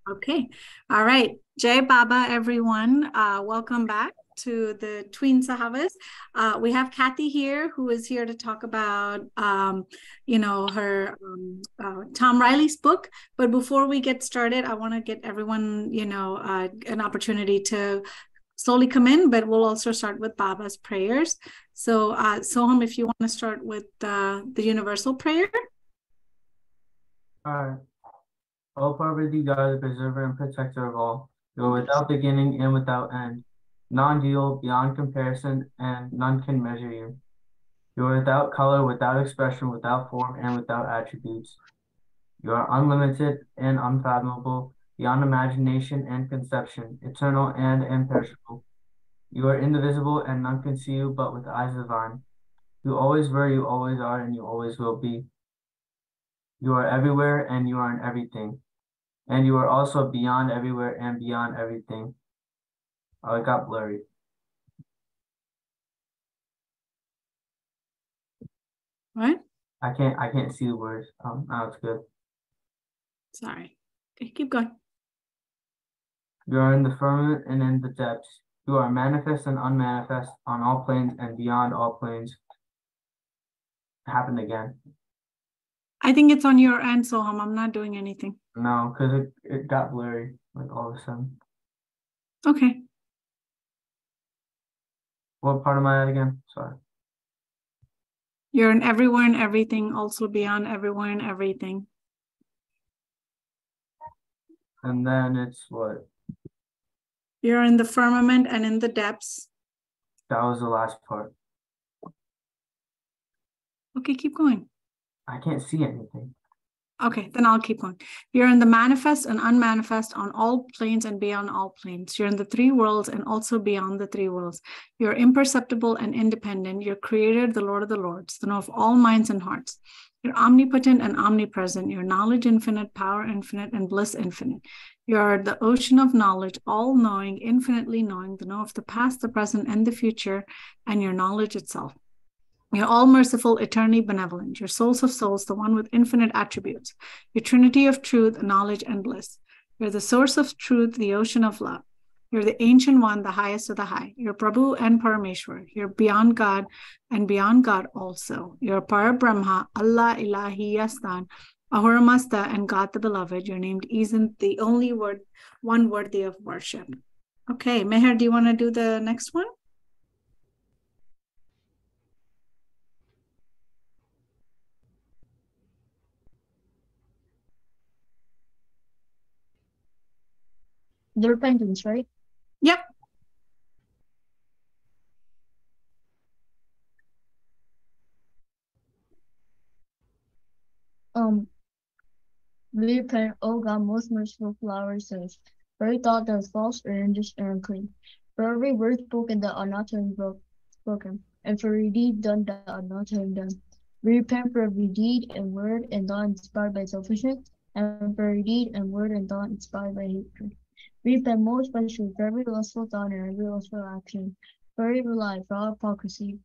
Okay. All right. Jai Baba, everyone. Welcome back to the Tween Sahavas. We have Cathy here, who is here to talk about, her Tom Riley's book. But before we get started, I want to get everyone, an opportunity to slowly come in, but we'll also start with Baba's prayers. So, Soham, if you want to start with the universal prayer. All right. O Parvati, God, the preserver and protector of all, you are without beginning and without end, non-dual, beyond comparison, and none can measure you. You are without color, without expression, without form, and without attributes. You are unlimited and unfathomable, beyond imagination and conception, eternal and imperishable. You are indivisible, and none can see you but with eyes divine. You always were, you always are, and you always will be. You are everywhere, and you are in everything. And you are also beyond everywhere and beyond everything. Oh, it got blurry. What? I can't see the words. Now it's good. Sorry. Okay, keep going. You are in the firmament and in the depths. You are manifest and unmanifest on all planes and beyond all planes. It happened again. I think it's on your end, Soham. I'm not doing anything. No, because it got blurry, like all of a sudden. Okay. What part am I at again? Sorry. You're in everywhere and everything, also beyond everywhere and everything. And then it's what? You're in the firmament and in the depths. That was the last part. Okay, keep going. I can't see anything. Okay, then I'll keep going. You're in the manifest and unmanifest on all planes and beyond all planes. You're in the three worlds and also beyond the three worlds. You're imperceptible and independent. You're creator, the Lord of the Lords, the know of all minds and hearts. You're omnipotent and omnipresent. Your knowledge infinite, power infinite, and bliss infinite. You're the ocean of knowledge, all knowing, infinitely knowing, the know of the past, the present, and the future, and your knowledge itself. You're all merciful, eternally benevolent. You're souls of souls, the one with infinite attributes. Your trinity of truth, knowledge, and bliss. You're the source of truth, the ocean of love. You're the ancient one, the highest of the high. You're Prabhu and Parameshwar. You're beyond God and beyond God also. You're Parabrahma, Allah, Ilahi, Yastan, Ahuramasta, and God the Beloved. Your name isn't the only one worthy of worship. Okay, Meher, do you want to do the next one? The repentance, right? Yep. We repent, O God, most merciful for our sins, for every thought that is false or unjust or unclean, for every word spoken that ought not to have been spoken, and for every deed done that ought not to have been done. We repent for every deed and word and thought inspired by selfishness, and for every deed and word and thought inspired by hatred. We repent most especially for every lustful thought and every lustful action, for every lie, for all hypocrisy,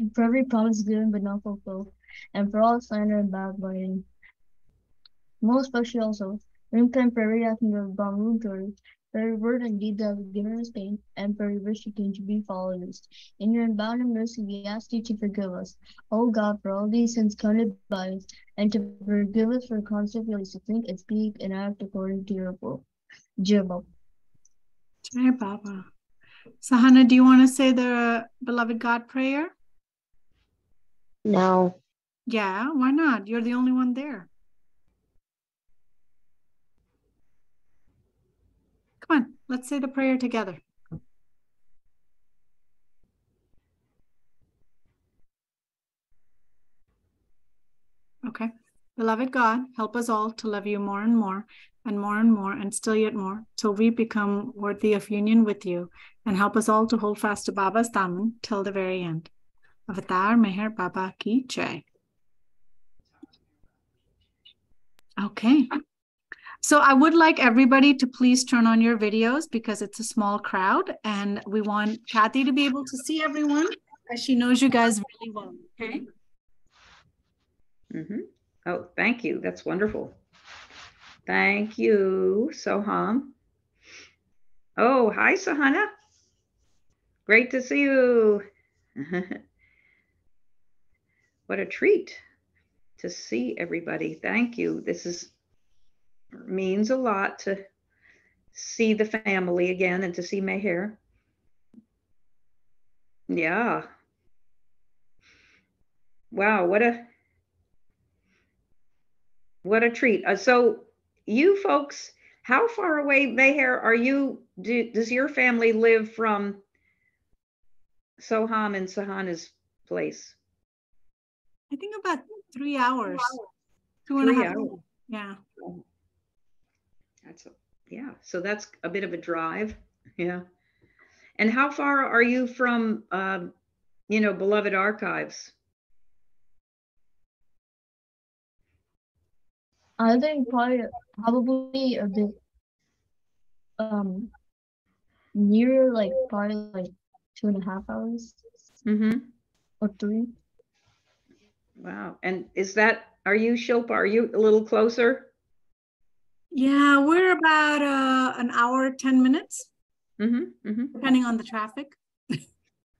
and for every promise given but not fulfilled, and for all slander and backbiting. Most especially also, we repent for every action of wrongdoing, for every word and deed that has given us pain, and for every wish to befall us. In your unbounded mercy, we ask you to forgive us, O God, for all these sins committed by us, and to forgive us for constant failures to think and speak and act according to your will. Jibba. Jai Baba. Sahana, do you want to say the beloved God prayer? No. Yeah, why not? You're the only one there. Come on, let's say the prayer together. Okay. Beloved God, help us all to love you more and more and more and more and still yet more till we become worthy of union with you, and help us all to hold fast to Baba's Daman till the very end. Avatar Meher Baba Ki Jai. Okay. So I would like everybody to please turn on your videos because it's a small crowd and we want Cathy to be able to see everyone as she knows you guys really well. Okay. Mm-hmm. Oh, thank you. That's wonderful. Thank you, Soham. Oh, hi, Sahana. Great to see you. What a treat to see everybody. Thank you. This means a lot to see the family again and to see Meher. Yeah. Wow, what a treat. So you folks, how far away, Meher, are you? Does your family live from Soham and Sahana's place? I think about 3 hours, 2.5 hours. Yeah. So that's a bit of a drive. Yeah. And how far are you from, beloved archives? I think probably a bit near, like probably like 2.5 hours or 3. Wow. And are you, Shilpa, are you a little closer? Yeah, we're about an hour, 10 minutes, depending on the traffic.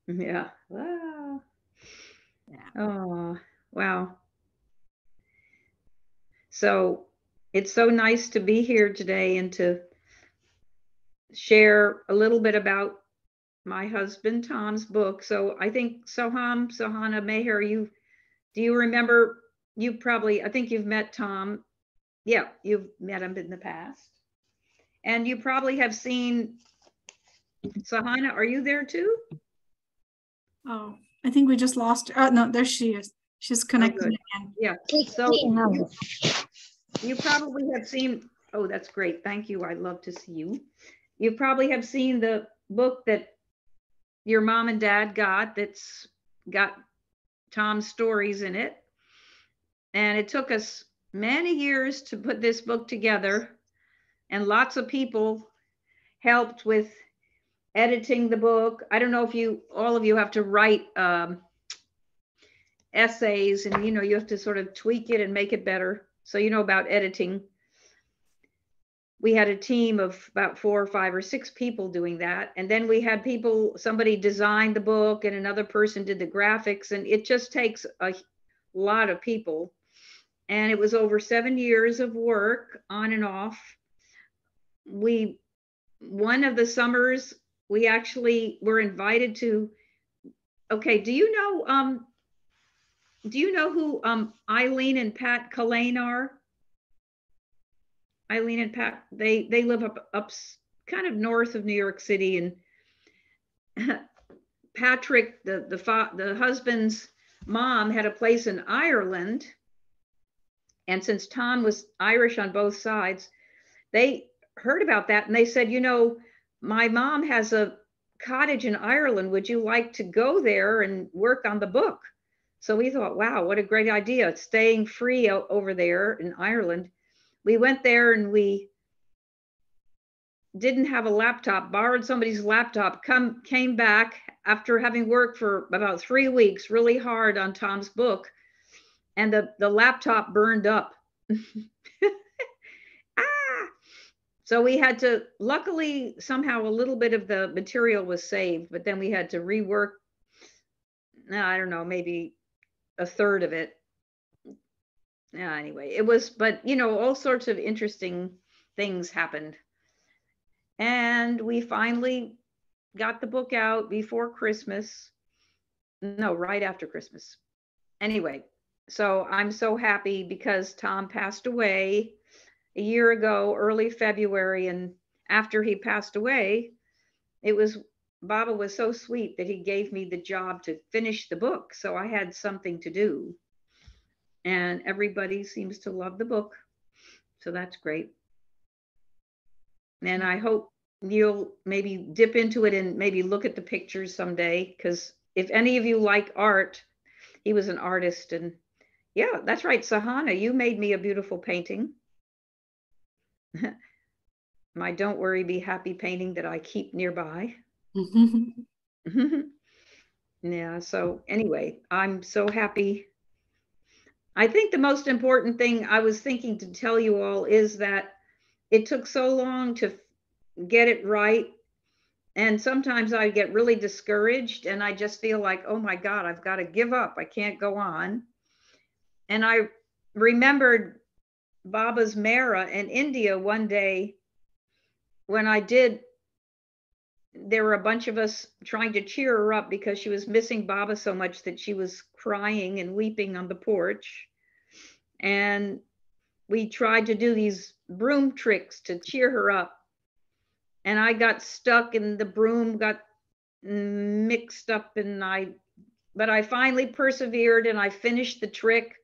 Yeah. Wow. Yeah. Oh, wow. So it's so nice to be here today and to share a little bit about my husband Tom's book. So I think Soham, Sahana, Meher, do you remember? I think you've met Tom. Yeah, you've met him in the past. And you probably have seen Sahana. Are you there too? Oh, I think we just lost her. Oh, no, there she is. She's connected again. Yeah. So you probably have seen, oh, that's great. Thank you. I love to see you. You probably have seen the book that your mom and dad got that's got Tom's stories in it. And it took us many years to put this book together, and lots of people helped with editing the book. I don't know if all of you have to write essays, and you have to sort of tweak it and make it better. So about editing. We had a team of about 4 or 5 or 6 people doing that. And then we had somebody designed the book and another person did the graphics, and it just takes a lot of people. And it was over 7 years of work on and off. One of the summers, we actually were invited to, okay, do you know who Eileen and Pat Collane are? Eileen and Pat, they live up kind of north of New York City, and Patrick, the husband's mom, had a place in Ireland, and since Tom was Irish on both sides, they heard about that and they said, my mom has a cottage in Ireland. Would you like to go there and work on the book? So we thought, wow, what a great idea, staying free over there in Ireland. We went there and we didn't have a laptop, borrowed somebody's laptop, came back after having worked for about 3 weeks really hard on Tom's book, and the laptop burned up. So we had to, luckily, somehow a little bit of the material was saved, but then we had to rework, I don't know, maybe a third of it. Anyway, it was, but all sorts of interesting things happened. And we finally got the book out before Christmas. No, right after Christmas. Anyway, so I'm so happy because Tom passed away a year ago, early February. And after he passed away, Baba was so sweet that he gave me the job to finish the book. So I had something to do. And everybody seems to love the book. So that's great. And I hope you'll maybe dip into it and maybe look at the pictures someday, because if any of you like art, he was an artist. And yeah, that's right, Sahana, you made me a beautiful painting. My Don't Worry, Be Happy painting that I keep nearby. Yeah, so anyway, I'm so happy I think the most important thing I was thinking to tell you all is that it took so long to get it right. And sometimes I get really discouraged and I just feel like, oh my God, I've got to give up. I can't go on. And I remembered Baba's Mera in India one day when I did. There were a bunch of us trying to cheer her up because she was missing Baba so much that she was crying and weeping on the porch. And we tried to do these broom tricks to cheer her up. And I got stuck and the broom got mixed up but I finally persevered and I finished the trick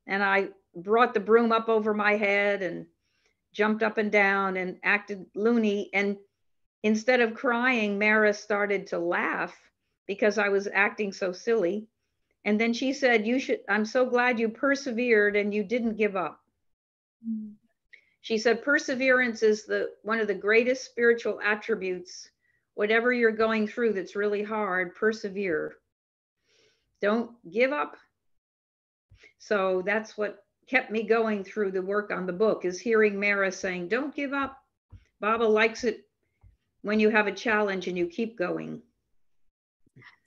and I brought the broom up over my head and jumped up and down and acted loony. And instead of crying, Mara started to laugh because I was acting so silly. And then she said, I'm so glad you persevered and you didn't give up. Mm. She said, perseverance is one of the greatest spiritual attributes. Whatever you're going through that's really hard, persevere. Don't give up. So that's what kept me going through the work on the book, is hearing Mara saying, don't give up. Baba likes it when you have a challenge and you keep going.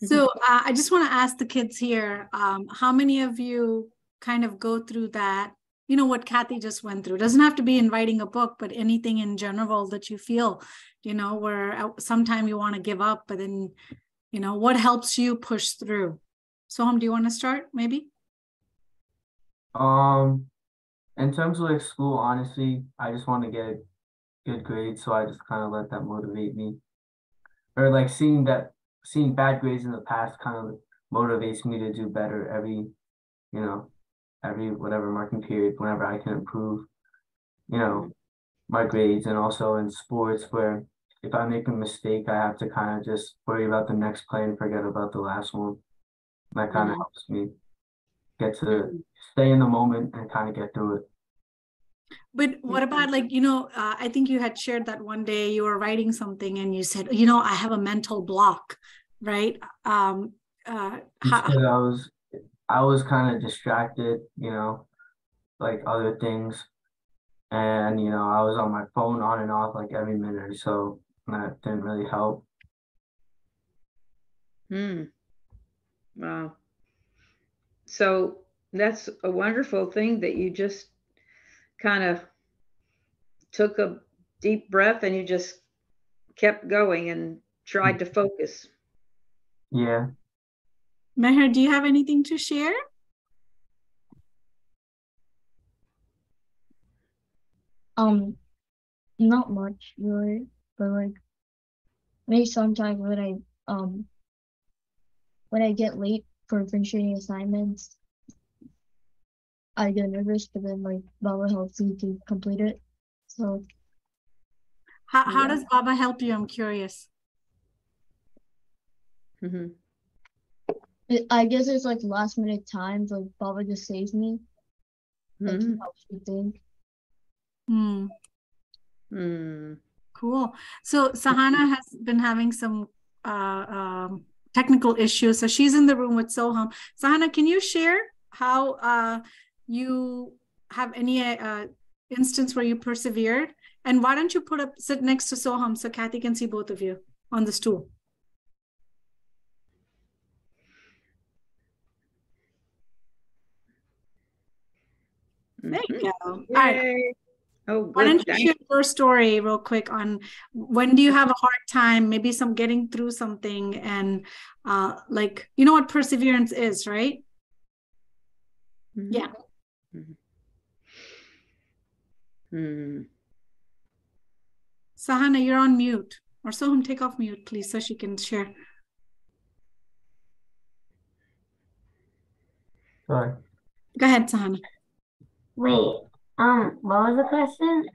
So I just want to ask the kids here, how many of you kind of go through that, you know, what Cathy just went through? It doesn't have to be in writing a book, but anything in general that you feel, you know, where sometime you want to give up, but then, you know, what helps you push through? Soham, do you want to start maybe? In terms of like school, honestly, I just want to get good grades, so I just kind of let that motivate me. Or like seeing bad grades in the past kind of motivates me to do better every whatever marking period, whenever I can improve, you know, my grades. And also in sports, where if I make a mistake, I have to kind of just worry about the next play and forget about the last one. That kind of helps me get to stay in the moment and kind of get through it. But what about, like, you know, I think you had shared that one day you were writing something and you said, you know, I have a mental block, right? Because I was kind of distracted, you know, like other things. And, you know, I was on my phone on and off like every minute or so. That didn't really help. Wow. So that's a wonderful thing that you just kind of took a deep breath and you just kept going and tried to focus. Yeah. Meher, do you have anything to share? Not much really, but like maybe sometimes when I get late for finishing assignments, I get nervous, but then like Baba helps me to complete it. So how does Baba help you? I'm curious. I guess it's like last minute times, like Baba just saves me. Like he helps me think. Cool. So Sahana has been having some technical issues. So she's in the room with Soham. Sahana, can you share how you have any instance where you persevered? And why don't you sit next to Soham so Cathy can see both of you on the stool? There you go. All right. Oh, good. Why don't you share your story real quick on when do you have a hard time, maybe some getting through something, and like, you know what perseverance is, right? Yeah. Sahana, you're on mute. Or Soham, take off mute, please, so she can share. Sorry. Go ahead, Sahana. Wait, what was the question?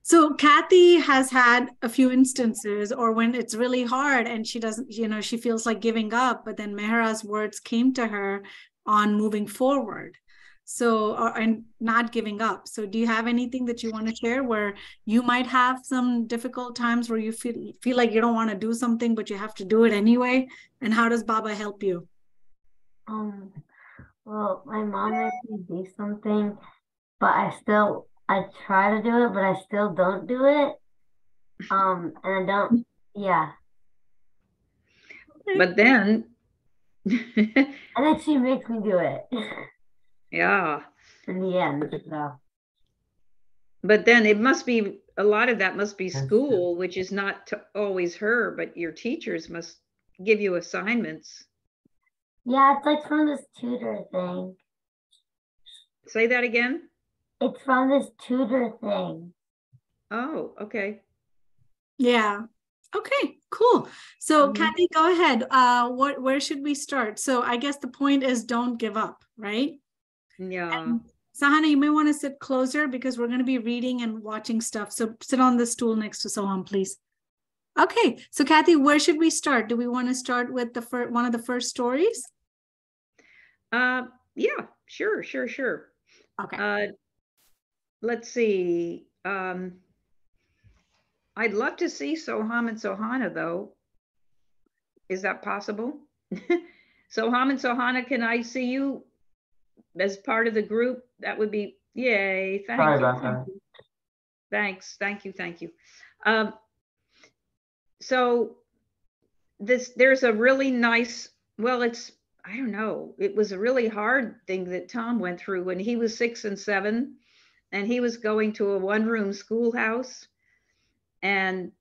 So Cathy has had a few instances, or when it's really hard and she doesn't, you know, she feels like giving up, but then Mehra's words came to her on moving forward. So, and not giving up. So do you have anything that you want to share where you might have some difficult times where you feel like you don't want to do something, but you have to do it anyway? And how does Baba help you? Well, my mom makes me do something, but I try to do it, but I still don't do it. And I don't, yeah. But then, And then she makes me do it yeah, in the end. So, but then it must be a lot of that must be That's true. school, which is not always her, but your teachers must give you assignments. yeah, it's like from this tutor thing. Say that again. It's from this tutor thing. Oh, okay. Yeah. Okay, cool. So Mhm. Kathy, go ahead. Where should we start? So I guess the point is don't give up, right? Yeah. And Sahana, you may want to sit closer because we're going to be reading and watching stuff. So sit on the stool next to Soham, please. Okay, so Kathy, where should we start? Do we want to start with the one of the first stories? Yeah, sure. Okay. Let's see. I'd love to see Soham and Sohana, though. Is that possible? Soham and Sohana, can I see you as part of the group? That would be, yay. Sorry Thank you. about that. Thanks. Thank you. So there's a really nice, well, I don't know. It was a really hard thing that Tom went through when he was 6 and 7, and he was going to a one-room schoolhouse. And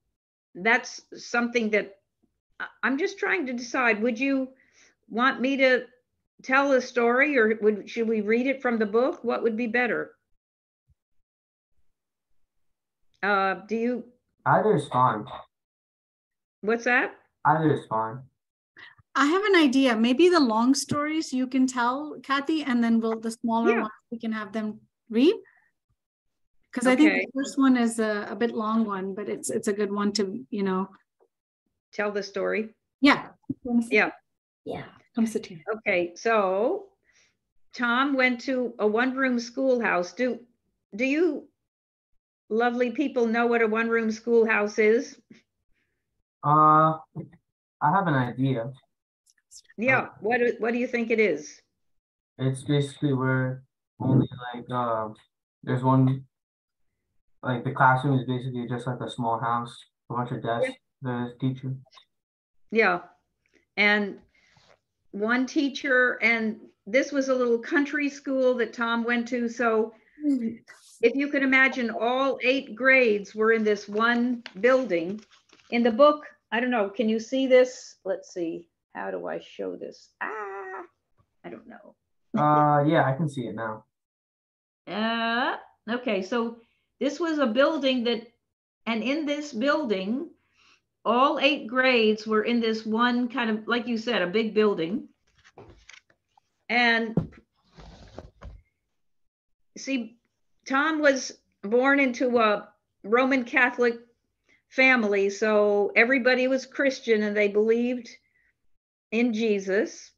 that's something that I'm just trying to decide. Would you want me to tell the story, or should we read it from the book? What would be better? Do you, Either is fine. what's that? Either is fine. I have an idea. Maybe the long stories you can tell, Kathy, and then the smaller Yeah. ones we can have them read. Because I think Okay. the first one is a bit long one, but it's a good one to, Tell the story. Yeah. Yeah. Yeah. Come sit here. Okay, so Tom went to a one-room schoolhouse. Do you lovely people know what a one-room schoolhouse is? I have an idea. Yeah, what do you think it is? It's basically where only there's one, like the classroom is basically just like a small house, a bunch of desks, the teacher. Yeah, and one teacher, and this was a little country school that Tom went to. So if you could imagine, all 8 grades were in this one building. In the book, I don't know, can you see this? Let's see, how do I show this? I don't know. Yeah, I can see it now. Okay, so this was a building and in this building, all 8 grades were in this one kind of, like you said, a big building. And see, Tom was born into a Roman Catholic family, so everybody was Christian and they believed in Jesus.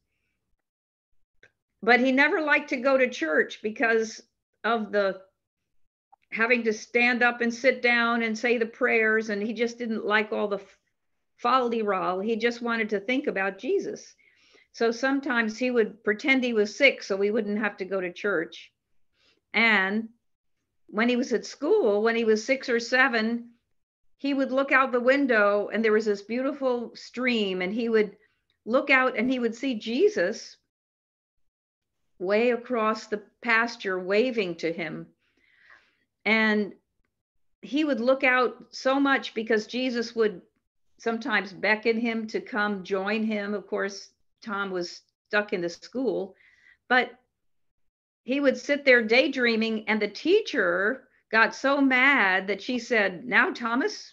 But he never liked to go to church because of the having to stand up and sit down and say the prayers, and he just didn't like all the folly-rol. He just wanted to think about Jesus. So sometimes he would pretend he was sick so he wouldn't have to go to church. And when he was at school, when he was 6 or 7, he would look out the window and there was this beautiful stream, and he would look out and he would see Jesus way across the pasture waving to him. And he would look out so much because Jesus would sometimes beckon him to come join him. Of course, Tom was stuck in the school, but he would sit there daydreaming, and the teacher got so mad that she said, "Now, Thomas,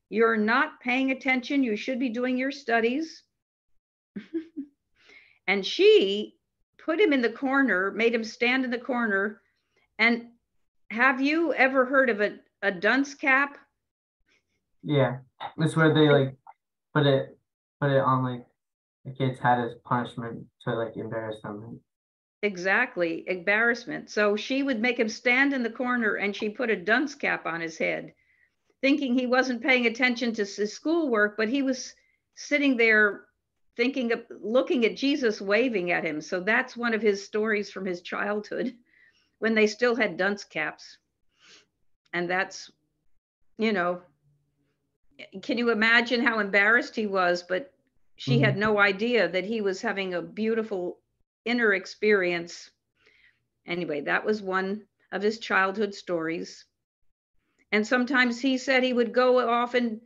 you're not paying attention. You should be doing your studies." And she put him in the corner, made him stand in the corner. And have you ever heard of a dunce cap? Yeah, it's where they like put it on like the kids had as punishment to like embarrass them. Exactly, embarrassment. So she would make him stand in the corner and she put a dunce cap on his head, thinking he wasn't paying attention to his schoolwork, but he was sitting there looking at Jesus waving at him. So that's one of his stories from his childhood when they still had dunce caps. And that's, you know, can you imagine how embarrassed he was? But she had no idea that he was having a beautiful inner experience. Anyway, that was one of his childhood stories. And sometimes he said he would go off and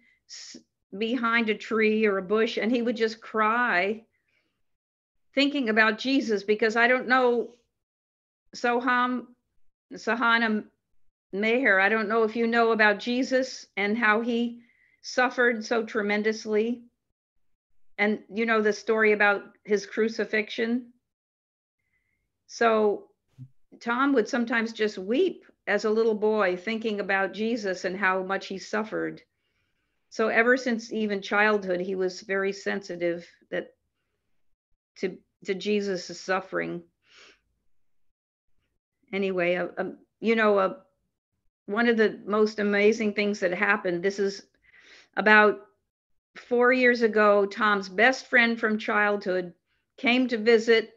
behind a tree or a bush and he would just cry thinking about Jesus, because I don't know, Sahana Meher, I don't know if you know about Jesus and how he suffered so tremendously. And you know the story about his crucifixion. So Tom would sometimes just weep as a little boy thinking about Jesus and how much he suffered. So ever since even childhood, he was very sensitive to Jesus' suffering. Anyway, you know, one of the most amazing things that happened, this is about 4 years ago, Tom's best friend from childhood came to visit.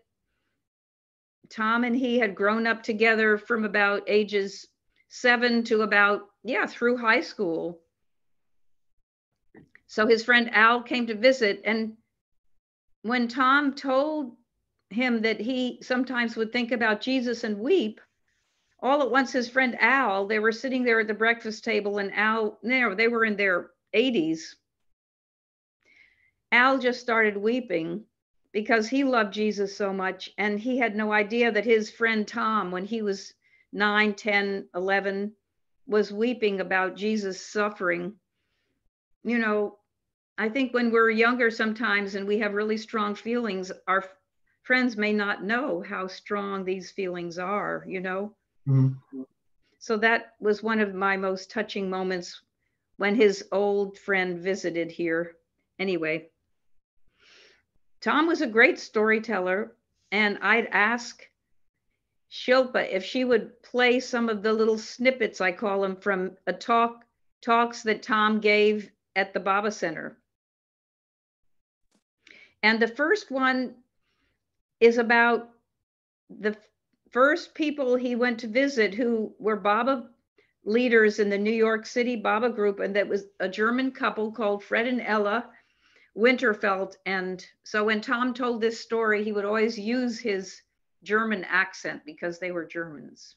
Tom and he had grown up together from about ages 7 to about, through high school. So his friend Al came to visit, and when Tom told him that he sometimes would think about Jesus and weep, all at once his friend Al, they were sitting there at the breakfast table, and Al, they were in their 80s. Al just started weeping because he loved Jesus so much, and he had no idea that his friend Tom, when he was 9, 10, 11, was weeping about Jesus' suffering. You know, I think when we're younger sometimes and we have really strong feelings, our friends may not know how strong these feelings are, you know? So that was one of my most touching moments when his old friend visited here. Anyway, Tom was a great storyteller, and I'd ask Shilpa if she would play some of the little snippets, I call them, from a talks that Tom gave at the Baba Center. And the first one is about the first people he went to visit who were Baba leaders in the New York City Baba group, and that was a German couple called Fred and Ella Winterfeld. And so when Tom told this story, he would always use his German accent because they were Germans.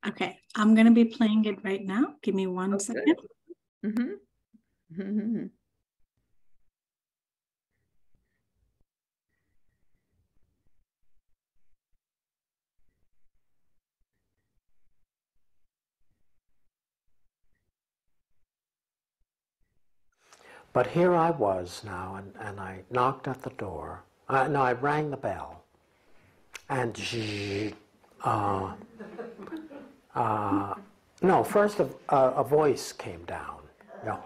Okay, I'm going to be playing it right now. Give me one second. But here I was now, and I knocked at the door. No, I rang the bell. And no, first a voice came down. You know,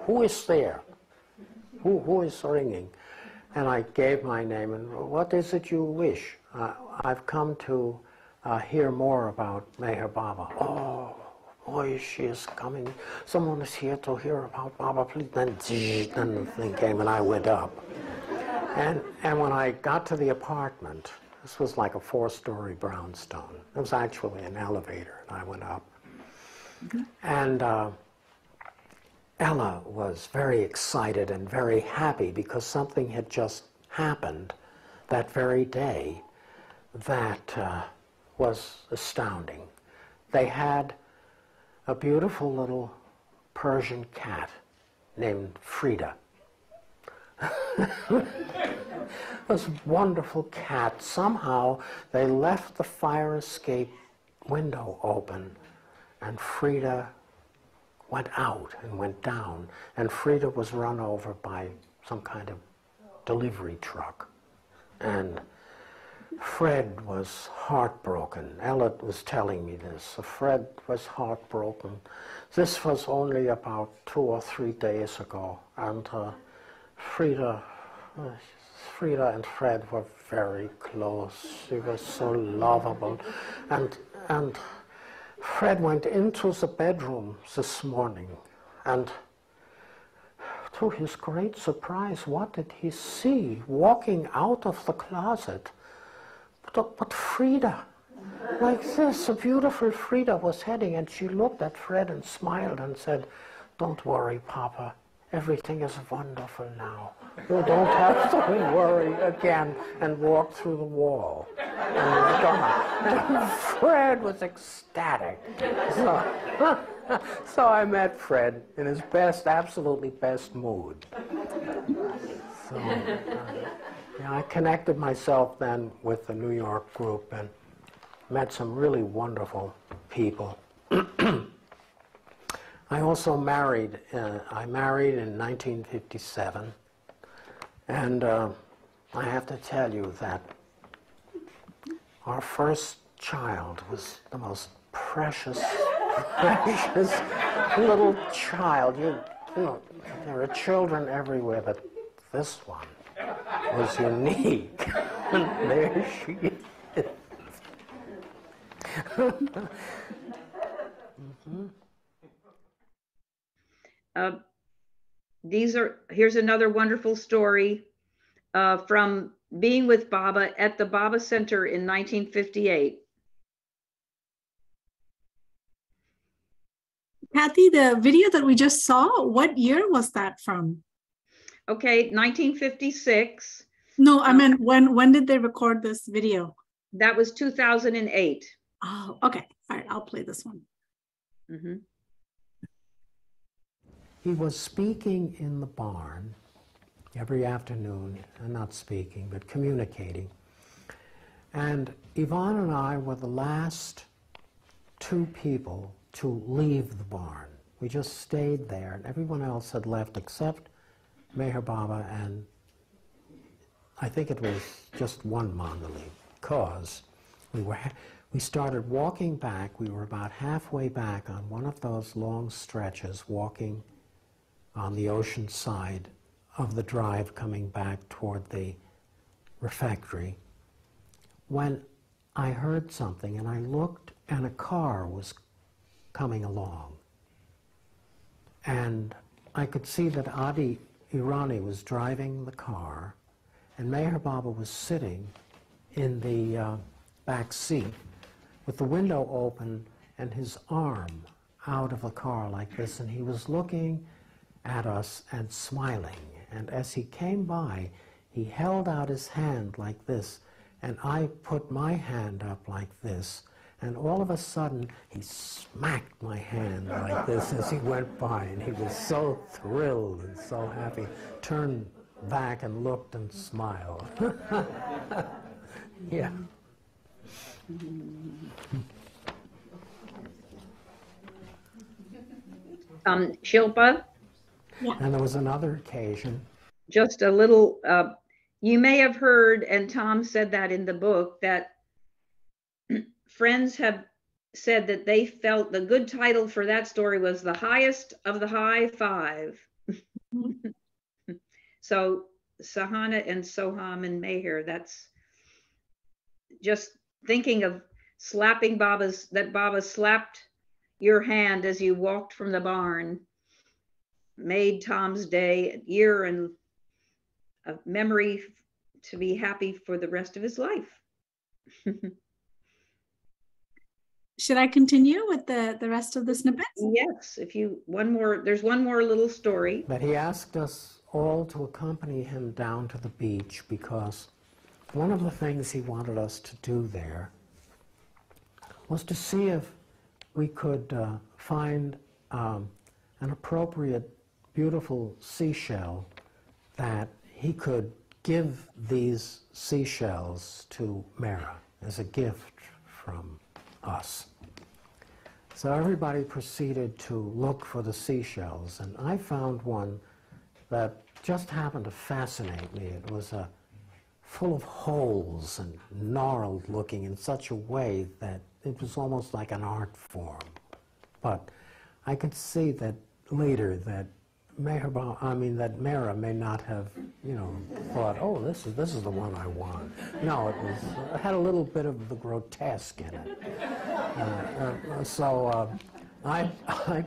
who is there? Who is ringing? And I gave my name, and what is it you wish? I've come to hear more about Meher Baba. Oh, boy, she is coming. Someone is here to hear about Baba, please. Then the thing came, and I went up. And when I got to the apartment, this was like a 4-story brownstone. It was actually an elevator, and I went up. And Ella was very excited and very happy because something had just happened that very day that was astounding. They had a beautiful little Persian cat named Frida. This wonderful cat, somehow they left the fire escape window open, and Frida went out and went down, and Frida was run over by some kind of delivery truck. And Fred was heartbroken. Ella was telling me this. Fred was heartbroken. This was only about 2 or 3 days ago, and Frida and Fred were very close. She was so lovable. And Fred went into the bedroom this morning and to his great surprise, what did he see walking out of the closet? But Frida, like this, a beautiful Frida was heading, and she looked at Fred and smiled and said, "Don't worry, Papa. Everything is wonderful now. You don't have to worry again," and walked through the wall. And he was gone. And Fred was ecstatic. So I met Fred in his best, absolutely best mood. So yeah, I connected myself then with the New York group and met some really wonderful people. I also married. I married in 1957, and I have to tell you that our first child was the most precious, precious little child. You know, there are children everywhere, but this one was unique. And there she is. Here's another wonderful story from being with Baba at the Baba Center in 1958. Cathy, the video that we just saw, what year was that from? Okay, 1956. No, I meant when did they record this video? That was 2008. Oh, okay. All right, I'll play this one. Mm-hmm. He was speaking in the barn every afternoon, and not speaking, but communicating. And Yvonne and I were the last two people to leave the barn. We just stayed there, and everyone else had left except Meher Baba, and I think it was just one Mongoli, because we started walking back. We were about halfway back on one of those long stretches, walking on the ocean side of the drive coming back toward the refectory, when I heard something, and I looked, and a car was coming along. And I could see that Adi Irani was driving the car, and Meher Baba was sitting in the back seat with the window open and his arm out of the car like this, and he was looking at us and smiling. And as he came by, he held out his hand like this, and I put my hand up like this, and all of a sudden he smacked my hand like this as he went by, and he was so thrilled and so happy, turned back and looked and smiled. Yeah. Shilpa? Yeah. And there was another occasion. Just a little, you may have heard, and Tom said that in the book, that friends have said that they felt the good title for that story was The Highest of the High Five. So Sahana and Soham and Meher, that's just thinking of slapping that Baba slapped your hand as you walked from the barn, made Tom's day, year, and a memory to be happy for the rest of his life. Should I continue with the rest of the snippets? Yes, if you, there's one more little story. But he asked us all to accompany him down to the beach, because one of the things he wanted us to do there was to see if we could find an appropriate, beautiful seashell that he could give these seashells to Mera as a gift from us. So everybody proceeded to look for the seashells, and I found one that just happened to fascinate me. It was full of holes and gnarled looking in such a way that it was almost like an art form. But I could see that later that Mera may not have, thought, oh, this is the one I want. No, it had a little bit of the grotesque in it. So I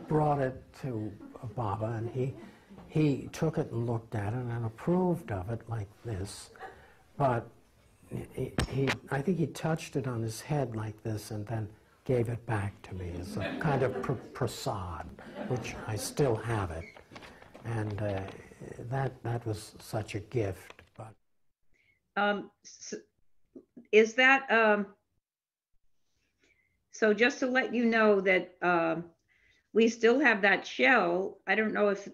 brought it to Baba, and he took it and looked at it and approved of it like this, but I think he touched it on his head like this and then gave it back to me as a kind of prasad, which I still have it. And that was such a gift. But is that so? Just to let you know that we still have that shell. I don't know if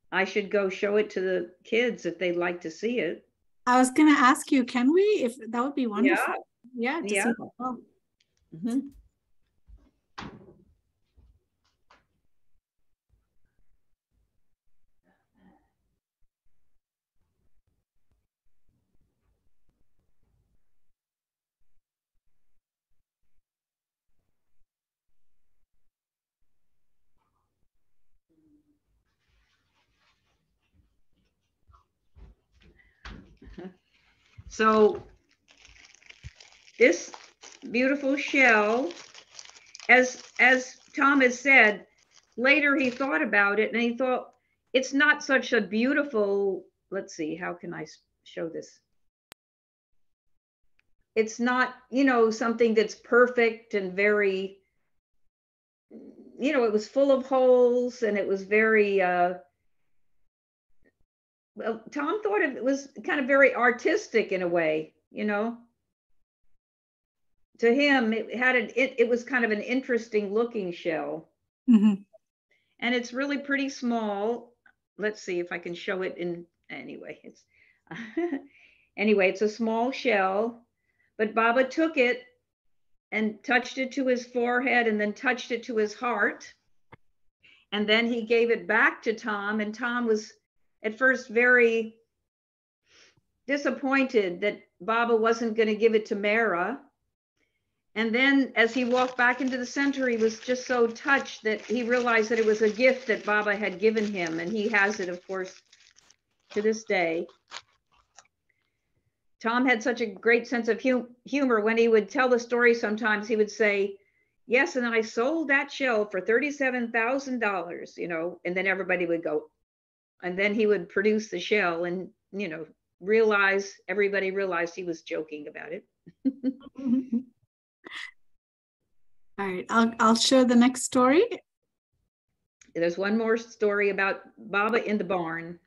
I should go show it to the kids if they'd like to see it. I was going to ask you, can we? If that would be wonderful. Yeah. To Yeah. see that. Oh. Mm-hmm. So this beautiful shell, as Tom has said, later he thought about it and he thought it's not such a beautiful, let's see, how can I show this? It's not, you know, something that's perfect and very, you know, it was full of holes and it was very, well, Tom thought it was kind of very artistic in a way, you know. To him, it was kind of an interesting looking shell. Mm-hmm. And it's really pretty small. Let's see if I can show it in, anyway, it's, anyway, it's a small shell, but Baba took it and touched it to his forehead and then touched it to his heart. And then he gave it back to Tom, and Tom was at first very disappointed that Baba wasn't going to give it to Mara. And then as he walked back into the center, he was just so touched that he realized that it was a gift that Baba had given him. And he has it, of course, to this day. Tom had such a great sense of humor. When he would tell the story, sometimes he would say, yes, and I sold that shell for $37,000, you know, and then everybody would go, and then he would produce the shell and, you know, everybody realized he was joking about it. All right, I'll share the next story. There's one more story about Baba in the barn.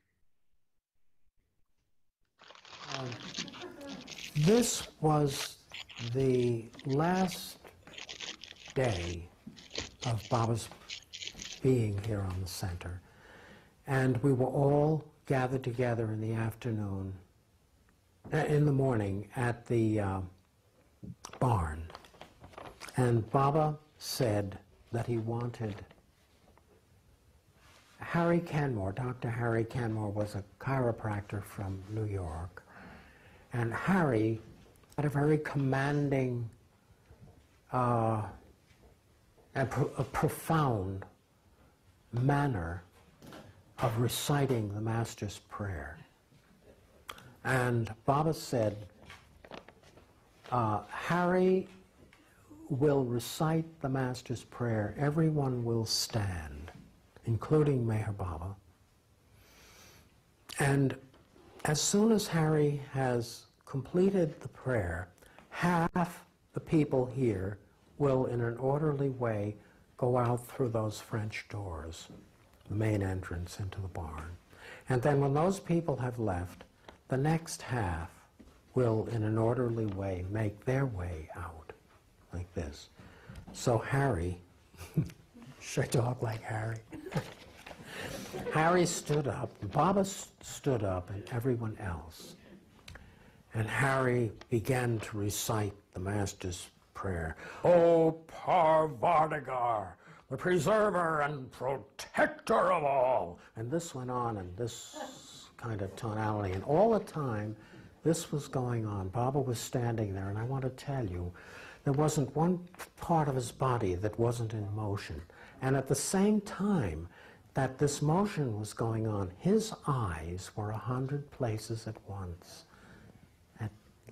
This was the last day of Baba's being here on the center. And we were all gathered together in the afternoon, in the morning at the barn. And Baba said that he wanted Harry Kenmore. Dr. Harry Kenmore was a chiropractor from New York. And Harry had a very commanding, a profound manner of reciting the Master's Prayer. And Baba said, Harry will recite the Master's Prayer. Everyone will stand, including Meher Baba. And as soon as Harry has completed the prayer, half the people here will, in an orderly way, go out through those French doors, the main entrance into the barn. And then when those people have left, the next half will, in an orderly way, make their way out, like this. So Harry, should I talk like Harry? Harry stood up, Baba stood up, and everyone else. And Harry began to recite the Master's Prayer. O Parvardigar, the preserver and protector of all. And this went on in this kind of tonality. And all the time this was going on, Baba was standing there, and I want to tell you, there wasn't one part of his body that wasn't in motion. And at the same time that this motion was going on, his eyes were 100 places at once,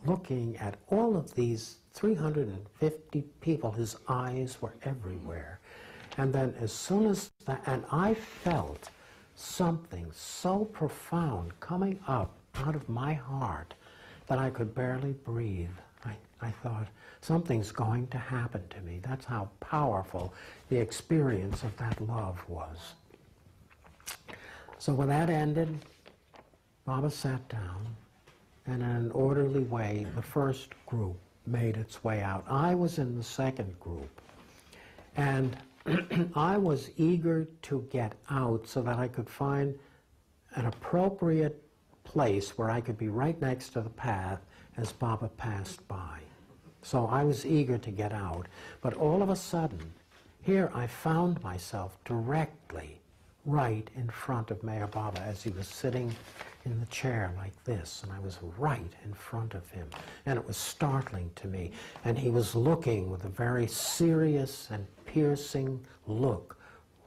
looking at all of these 350 people. His eyes were everywhere. And then as soon as that, and I felt something so profound coming up out of my heart that I could barely breathe. I thought, something's going to happen to me. That's how powerful the experience of that love was. So when that ended, Baba sat down, and in an orderly way, the first group made its way out. I was in the second group, and I was eager to get out so that I could find an appropriate place where I could be right next to the path as Baba passed by. So I was eager to get out, but all of a sudden, here I found myself directly right in front of Mayor Baba as he was sitting in the chair like this, and I was right in front of him, and it was startling to me. And he was looking with a very serious and piercing look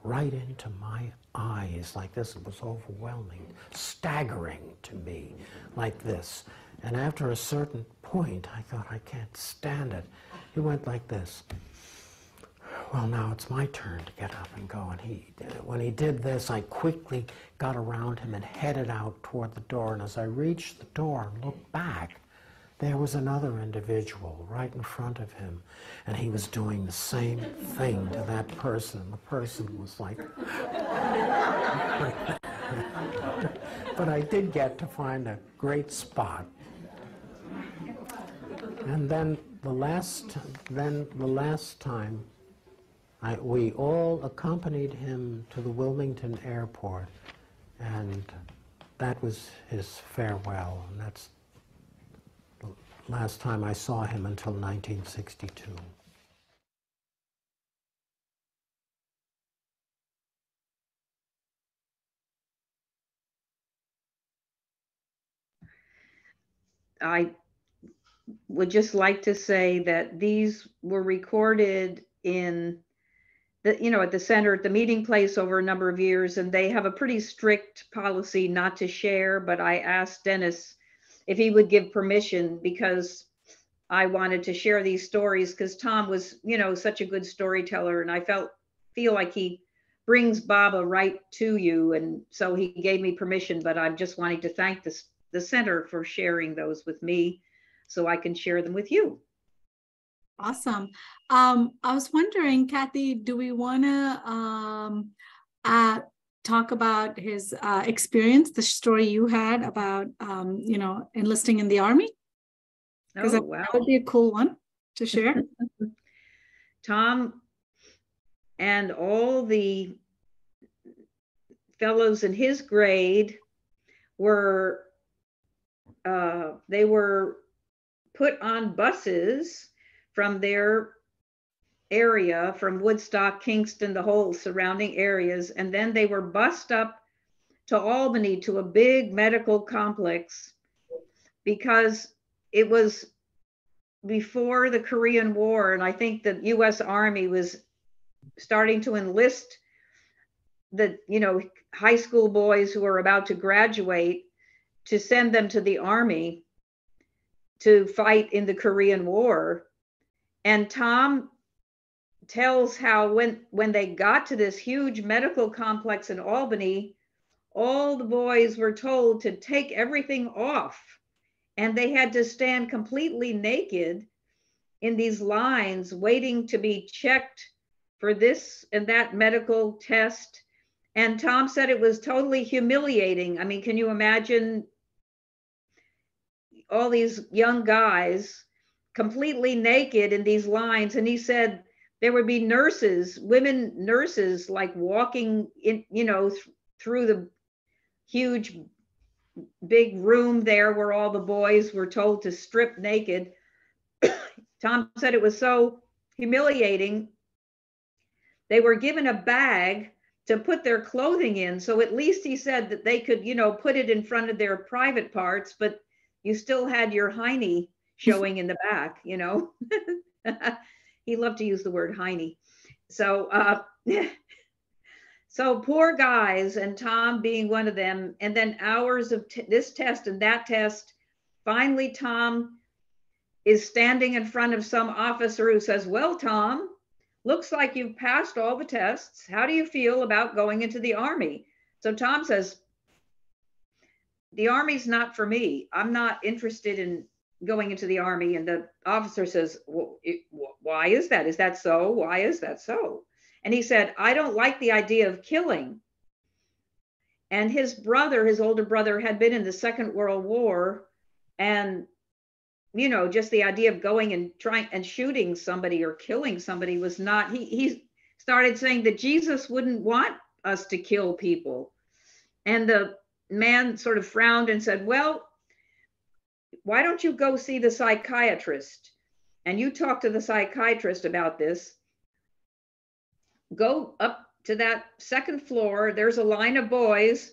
right into my eyes like this. It was overwhelming, staggering to me like this. And after a certain point, I thought, I can't stand it. He went like this. Well, now it's my turn to get up and go. And when he did this, I quickly got around him and headed out toward the door. And as I reached the door and looked back, there was another individual right in front of him. And he was doing the same thing to that person. The person was like... But I did get to find a great spot. And then the last time, we all accompanied him to the Wilmington airport, and that was his farewell. And that's the last time I saw him until 1962. I would just like to say that these were recorded in the, at the center, at the meeting place over a number of years, and they have a pretty strict policy not to share, but I asked Dennis if he would give permission because I wanted to share these stories because Tom was, such a good storyteller, and I feel like he brings Baba right to you, and so he gave me permission, but I'm just wanting to thank the center for sharing those with me so I can share them with you. Awesome. I was wondering, Cathy, do we want to talk about his experience, the story you had about, enlisting in the Army? Because wow. That would be a cool one to share. Tom and all the fellows in his grade were put on buses from their area, from Woodstock, Kingston, the whole surrounding areas, and then they were bussed up to Albany to a big medical complex because it was before the Korean War, and I think the U.S. Army was starting to enlist the high school boys who were about to graduate to send them to the Army to fight in the Korean War. And Tom tells how when they got to this huge medical complex in Albany, all the boys were told to take everything off, and they had to stand completely naked in these lines waiting to be checked for this and that medical test. And Tom said it was totally humiliating. I mean, can you imagine all these young guys completely naked in these lines? And he said there would be nurses, women nurses, like walking in, through the huge big room there where all the boys were told to strip naked. Tom said it was so humiliating. They were given a bag to put their clothing in. So at least he said that they could, put it in front of their private parts, but you still had your hiney showing in the back, He loved to use the word hiney. So, so poor guys, and Tom being one of them, and then hours of this test and that test. Finally, Tom is standing in front of some officer who says, "Well, Tom, looks like you've passed all the tests. How do you feel about going into the Army?" So Tom says, the Army's not for me. I'm not interested in going into the Army. And the officer says, well, why is that? Is that so? Why is that so? And he said, I don't like the idea of killing. And his brother, his older brother, had been in the Second World War. And, you know, just the idea of going and trying and shooting somebody or killing somebody was not, he started saying that Jesus wouldn't want us to kill people. And the man sort of frowned and said, well, why don't you go see the psychiatrist? And you talk to the psychiatrist about this. Go up to that second floor. There's a line of boys.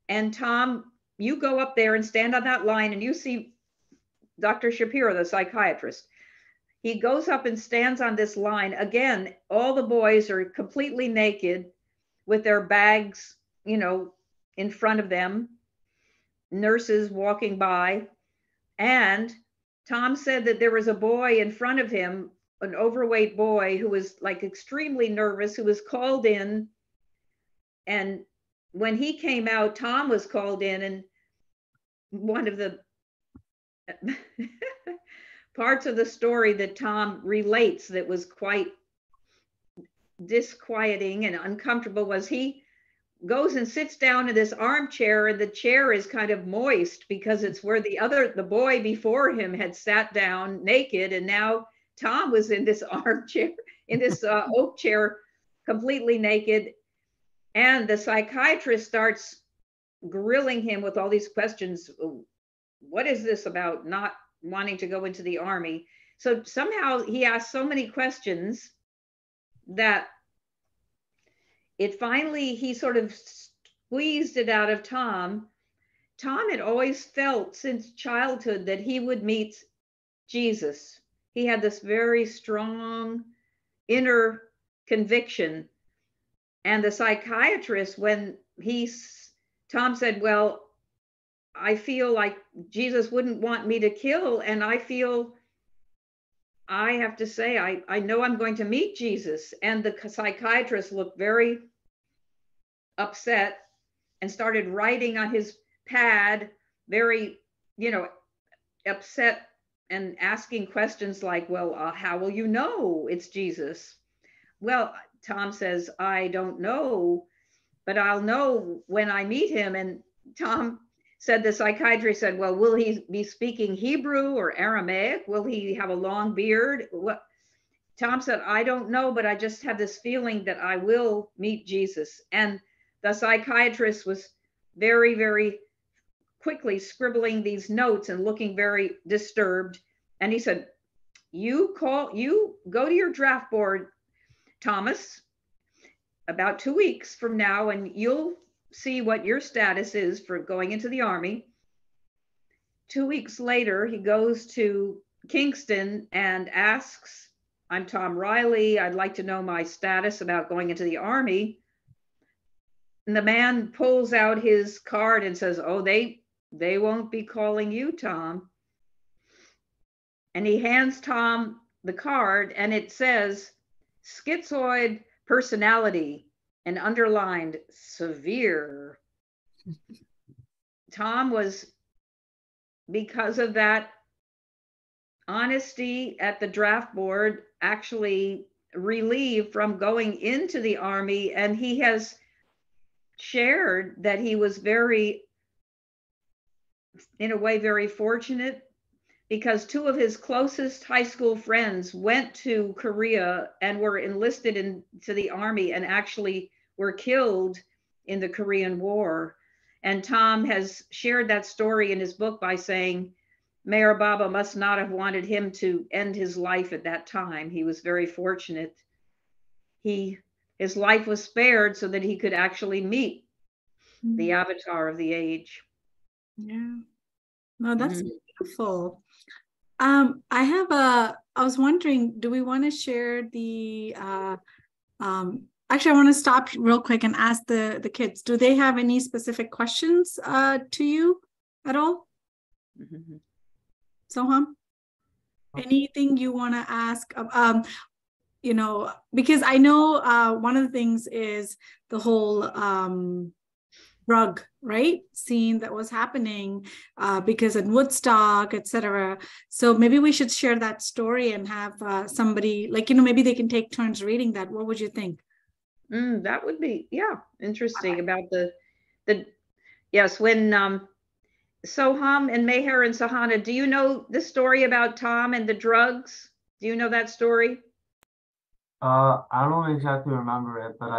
And Tom, you go up there and stand on that line and you see Dr. Shapiro, the psychiatrist. He goes up and stands on this line. Again, all the boys are completely naked with their bags, you know, in front of them, nurses walking by. And Tom said that there was a boy in front of him, an overweight boy who was like extremely nervous, who was called in. And when he came out, Tom was called in, and one of the parts of the story that Tom relates that was quite disquieting and uncomfortable was he goes and sits down in this armchair, and the chair is kind of moist because it's where the boy before him had sat down naked, and now Tom was in this armchair, in this oak chair, completely naked. And the psychiatrist starts grilling him with all these questions. What is this about not wanting to go into the Army? So somehow he asked so many questions that it finally, he sort of squeezed it out of Tom. Tom had always felt since childhood that he would meet Jesus. He had this very strong inner conviction. And the psychiatrist, when Tom said, well, I feel like Jesus wouldn't want me to kill, and I feel I have to say, I know I'm going to meet Jesus. And the psychiatrist looked very upset and started writing on his pad, very, you know, upset and asking questions like, well, how will you know it's Jesus? Well, Tom says, I don't know, but I'll know when I meet him. And Tom said, the psychiatrist said, well, will he be speaking Hebrew or Aramaic? Will he have a long beard? What? Tom said, I don't know, but I just have this feeling that I will meet Jesus. And the psychiatrist was very, very quickly scribbling these notes and looking very disturbed. And he said, you go to your draft board, Thomas, about 2 weeks from now, and you'll see what your status is for going into the Army. 2 weeks later, he goes to Kingston and asks, I'm Tom Riley. I'd like to know my status about going into the Army. And the man pulls out his card and says, oh, they won't be calling you, Tom. And he hands Tom the card, and it says, schizoid personality, and underlined severe. Tom was, because of that honesty at the draft board, actually relieved from going into the Army. And he has shared that he was very, in a way, very fortunate, because 2 of his closest high school friends went to Korea and were enlisted into the Army and actually were killed in the Korean War. And Tom has shared that story in his book by saying, Mayor Baba must not have wanted him to end his life at that time. He was very fortunate. His life was spared so that he could actually meet the avatar of the age. Yeah. No, that's beautiful. I was wondering, do we want to share the, actually, I want to stop real quick and ask the kids, do they have any specific questions to you at all? Soham, anything you want to ask? You know, because I know one of the things is the whole drug, right, scene that was happening because in Woodstock, etc. So maybe we should share that story and have somebody, like, maybe they can take turns reading that. What would you think? That would be, yeah, interesting about the yes, when Soham and Meher and Sahana, do you know the story about Tom and the drugs? Do you know that story? I don't exactly remember it, but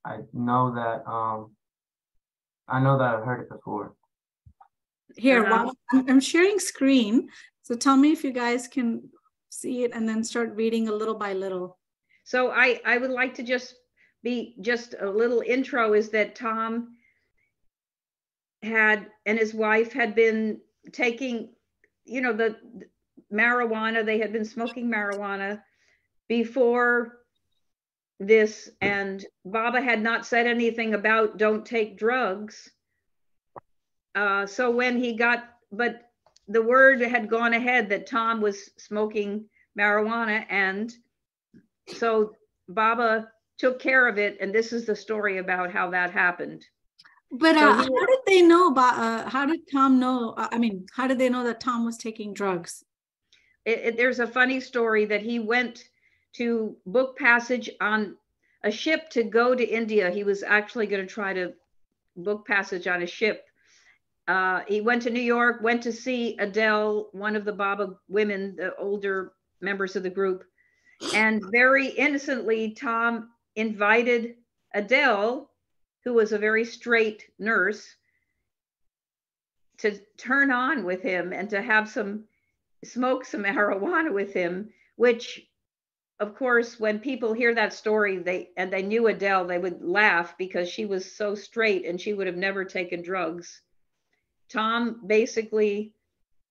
I know that I've heard it before. Here, while I'm sharing screen, so tell me if you guys can see it and then start reading a little by little. So I would like to just a little intro is that Tom and his wife had been taking, the marijuana. They had been smoking marijuana before this, and Baba had not said anything about don't take drugs. So when he but the word had gone ahead that Tom was smoking marijuana, and so Baba took care of it, and this is the story about how that happened. But how did they know about, how did Tom know, how did they know that Tom was taking drugs? There's a funny story that he went to book passage on a ship to go to India. He was actually going to try to book passage on a ship. He went to New York, went to see Adele, one of the Baba women, the older members of the group. And very innocently, Tom invited Adele, who was a very straight nurse, to turn on with him and to smoke some marijuana with him, which, of course, when people hear that story, they knew Adele, they would laugh because she was so straight and she would have never taken drugs. Tom basically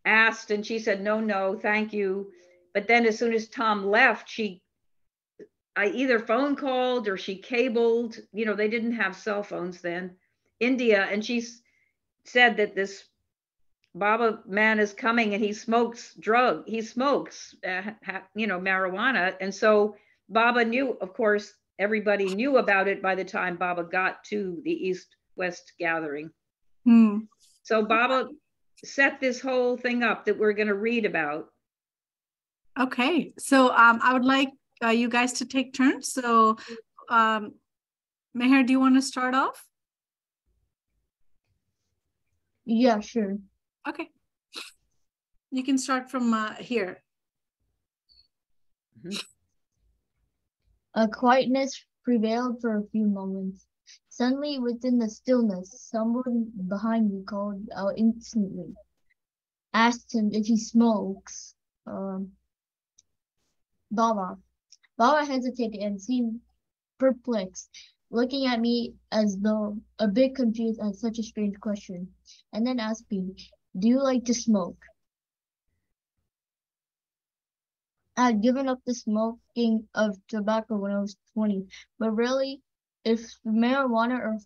asked and she said, no, thank you. But then as soon as Tom left, I either phone called or she cabled, they didn't have cell phones then, India. And she said that this Baba man is coming and he smokes marijuana. And so Baba knew, of course, everybody knew about it by the time Baba got to the East-West gathering. So Baba set this whole thing up that we're going to read about. Okay, so I would like you guys to take turns. So Meher, do you want to start off? Yeah, sure. Okay. You can start from here. A quietness prevailed for a few moments. Suddenly, within the stillness, someone behind me called out instantly. Asked him if he smokes. Baba. Baba hesitated and seemed perplexed, looking at me as though a bit confused at such a strange question, and then asked me, "Do you like to smoke?" I had given up the smoking of tobacco when I was 20, but really, if marijuana or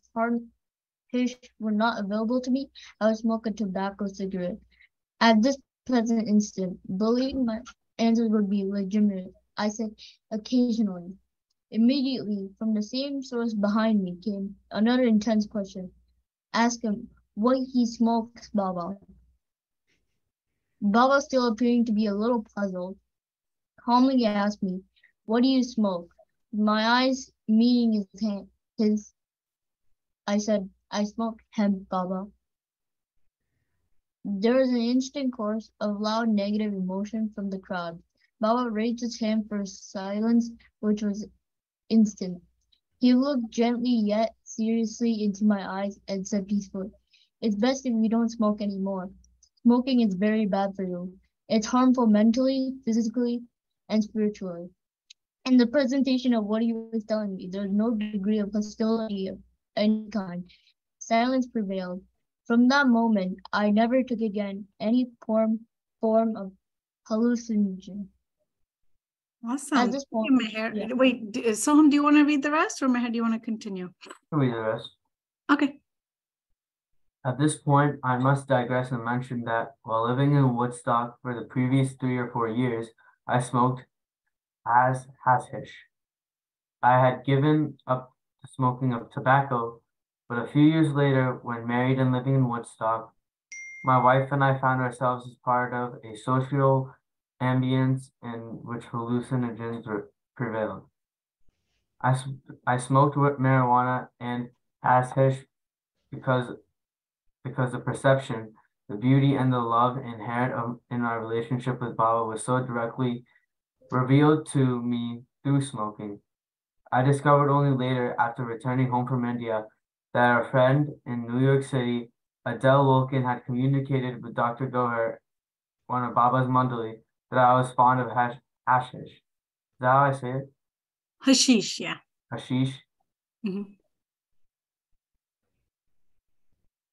hashish were not available to me, I would smoke a tobacco cigarette. At this present instant, believing my answer would be legitimate, I said occasionally. Immediately, from the same source behind me came another intense question. Ask him what he smokes, Baba. Baba, still appearing to be a little puzzled, calmly asked me, "What do you smoke?" My eyes meeting his, I said, "I smoke hemp, Baba." There was an instant chorus of loud negative emotion from the crowd. Baba raised his hand for silence, which was instant. He looked gently yet seriously into my eyes and said peacefully, "It's best if you don't smoke anymore. Smoking is very bad for you. It's harmful mentally, physically, and spiritually." In the presentation of what he was telling me, there was no degree of hostility of any kind. Silence prevailed. From that moment, I never took again any form of hallucinogen. Awesome. At this point, yeah. Wait, Soham, do you want to read the rest, or Meher, do you want to continue? I'll read the rest. Okay. At this point, I must digress and mention that while living in Woodstock for the previous 3 or 4 years, I smoked hashish. I had given up the smoking of tobacco But a few years later, when married and living in Woodstock, my wife and I found ourselves as part of a social ambience in which hallucinogens prevailed. I smoked marijuana and hashish because the perception, the beauty, and the love inherent in our relationship with Baba was so directly revealed to me through smoking. I discovered only later, after returning home from India, that our friend in New York City, Adele Wilkin, had communicated with Dr. Goher, one of Baba's mandali, that I was fond of hashish. Is that how I say it? Hashish, yeah. Hashish. Mm-hmm.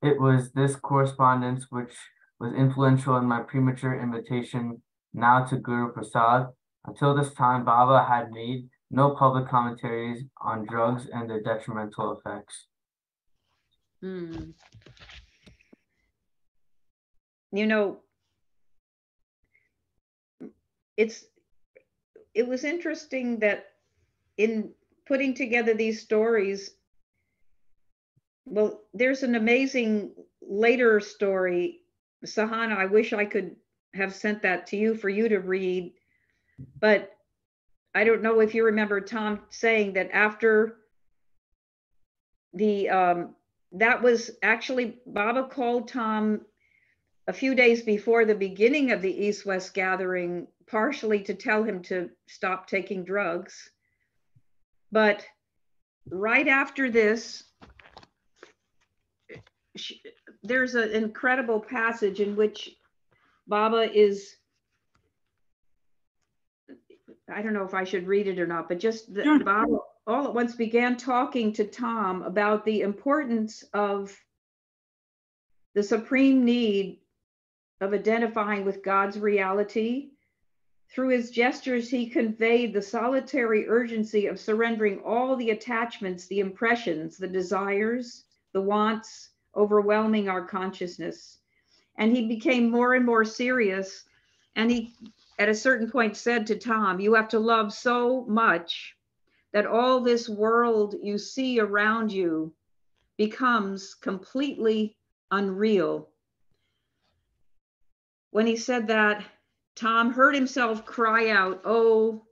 It was this correspondence which was influential in my premature invitation now to Guru Prasad. Until this time, Baba had made no public commentaries on drugs and their detrimental effects. You know, it was interesting that in putting together these stories, well, there's an amazing later story. Sahana, I wish I could have sent that to you for you to read, but I don't know if you remember Tom saying that after the that was actually Baba called Tom a few days before the beginning of the East-West gathering, partially to tell him to stop taking drugs. But right after this, there's an incredible passage in which Baba is, I don't know if I should read it or not, but just Baba all at once began talking to Tom about the importance of the supreme need of identifying with God's reality. Through his gestures, he conveyed the solitary urgency of surrendering all the attachments, the impressions, the desires, the wants overwhelming our consciousness. And he became more and more serious. And he, at a certain point, said to Tom, you have to love so much that all this world you see around you becomes completely unreal. When he said that, Tom heard himself cry out, "Oh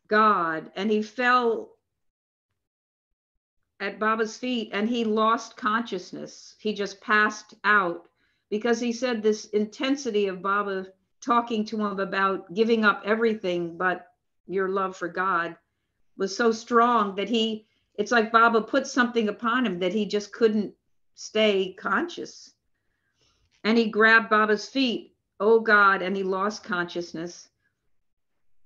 God," and he fell at Baba's feet and he lost consciousness. He just passed out because he said this intensity of Baba talking to him about giving up everything but your love for God was so strong that it's like Baba put something upon him that he just couldn't stay conscious. And he grabbed Baba's feet, "Oh God," and he lost consciousness.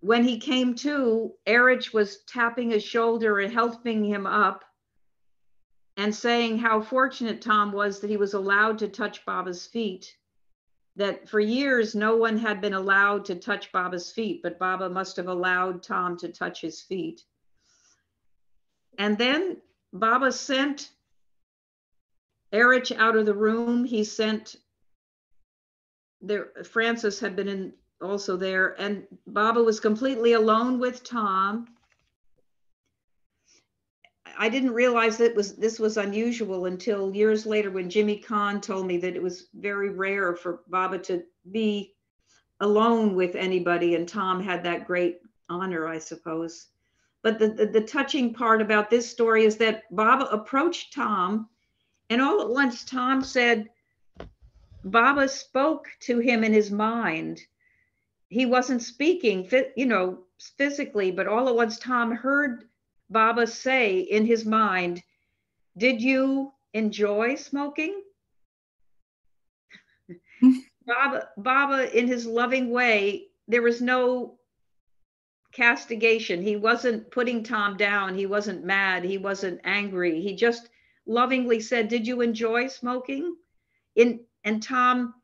When he came to, Erich was tapping his shoulder and helping him up and saying how fortunate Tom was that he was allowed to touch Baba's feet, that for years no one had been allowed to touch Baba's feet, but Baba must have allowed Tom to touch his feet. And then Baba sent Erich out of the room. He sent Francis had been also there, and Baba was completely alone with Tom. I didn't realize that this was unusual until years later when Jimmy Kahn told me that it was very rare for Baba to be alone with anybody, and Tom had that great honor, I suppose. But the touching part about this story is that Baba approached Tom, and all at once Tom said, Baba spoke to him in his mind. He wasn't speaking, physically, but all at once Tom heard Baba say in his mind, "Did you enjoy smoking?" Baba, in his loving way, there was no castigation. He wasn't putting Tom down. He wasn't mad. He wasn't angry. He just lovingly said, "Did you enjoy smoking?" And Tom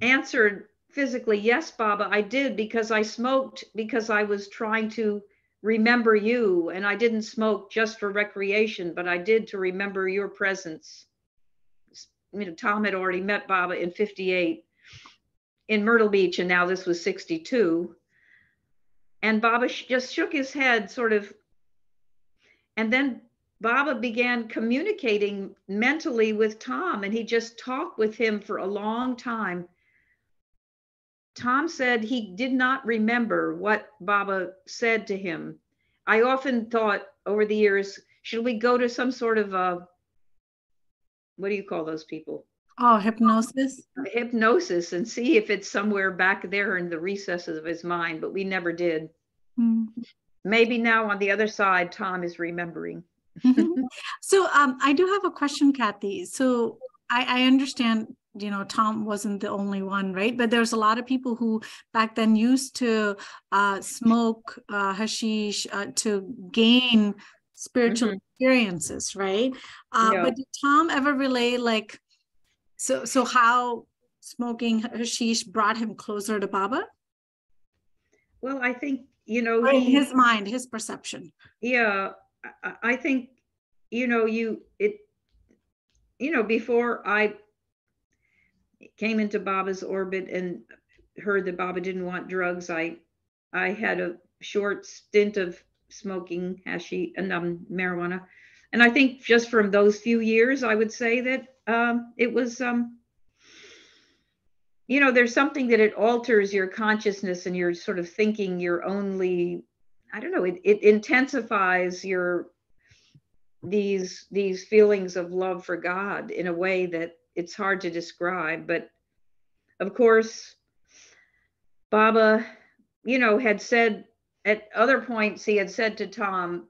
answered physically, "Yes, Baba, I did, because I smoked because I was trying to remember you, and I didn't smoke just for recreation, but I did to remember your presence." Tom had already met Baba in 58 in Myrtle Beach, and now this was 62. And Baba just shook his head, sort of, and then Baba began communicating mentally with Tom, and he just talked with him for a long time. Tom said he did not remember what Baba said to him. I often thought over the years, should we go to some sort of what do you call those people? Oh, hypnosis. Hypnosis, and see if it's somewhere back there in the recesses of his mind, but we never did. Maybe now on the other side, Tom is remembering. So I do have a question, Cathy. So I understand, you know, Tom wasn't the only one, right? But there's a lot of people who back then used to smoke hashish to gain spiritual experiences, right? But did Tom ever relay like, so how smoking hashish brought him closer to Baba? Well, I think, you know, in his mind, his perception. Yeah, I think, you know, before I came into Baba's orbit and heard that Baba didn't want drugs, I had a short stint of smoking hashish and marijuana. And I think just from those few years, I would say that it was, you know, there's something that it alters your consciousness and you're sort of thinking you're only, I don't know, it intensifies these feelings of love for God in a way that it's hard to describe. But of course, Baba, you know, had said at other points, he had said to Tom,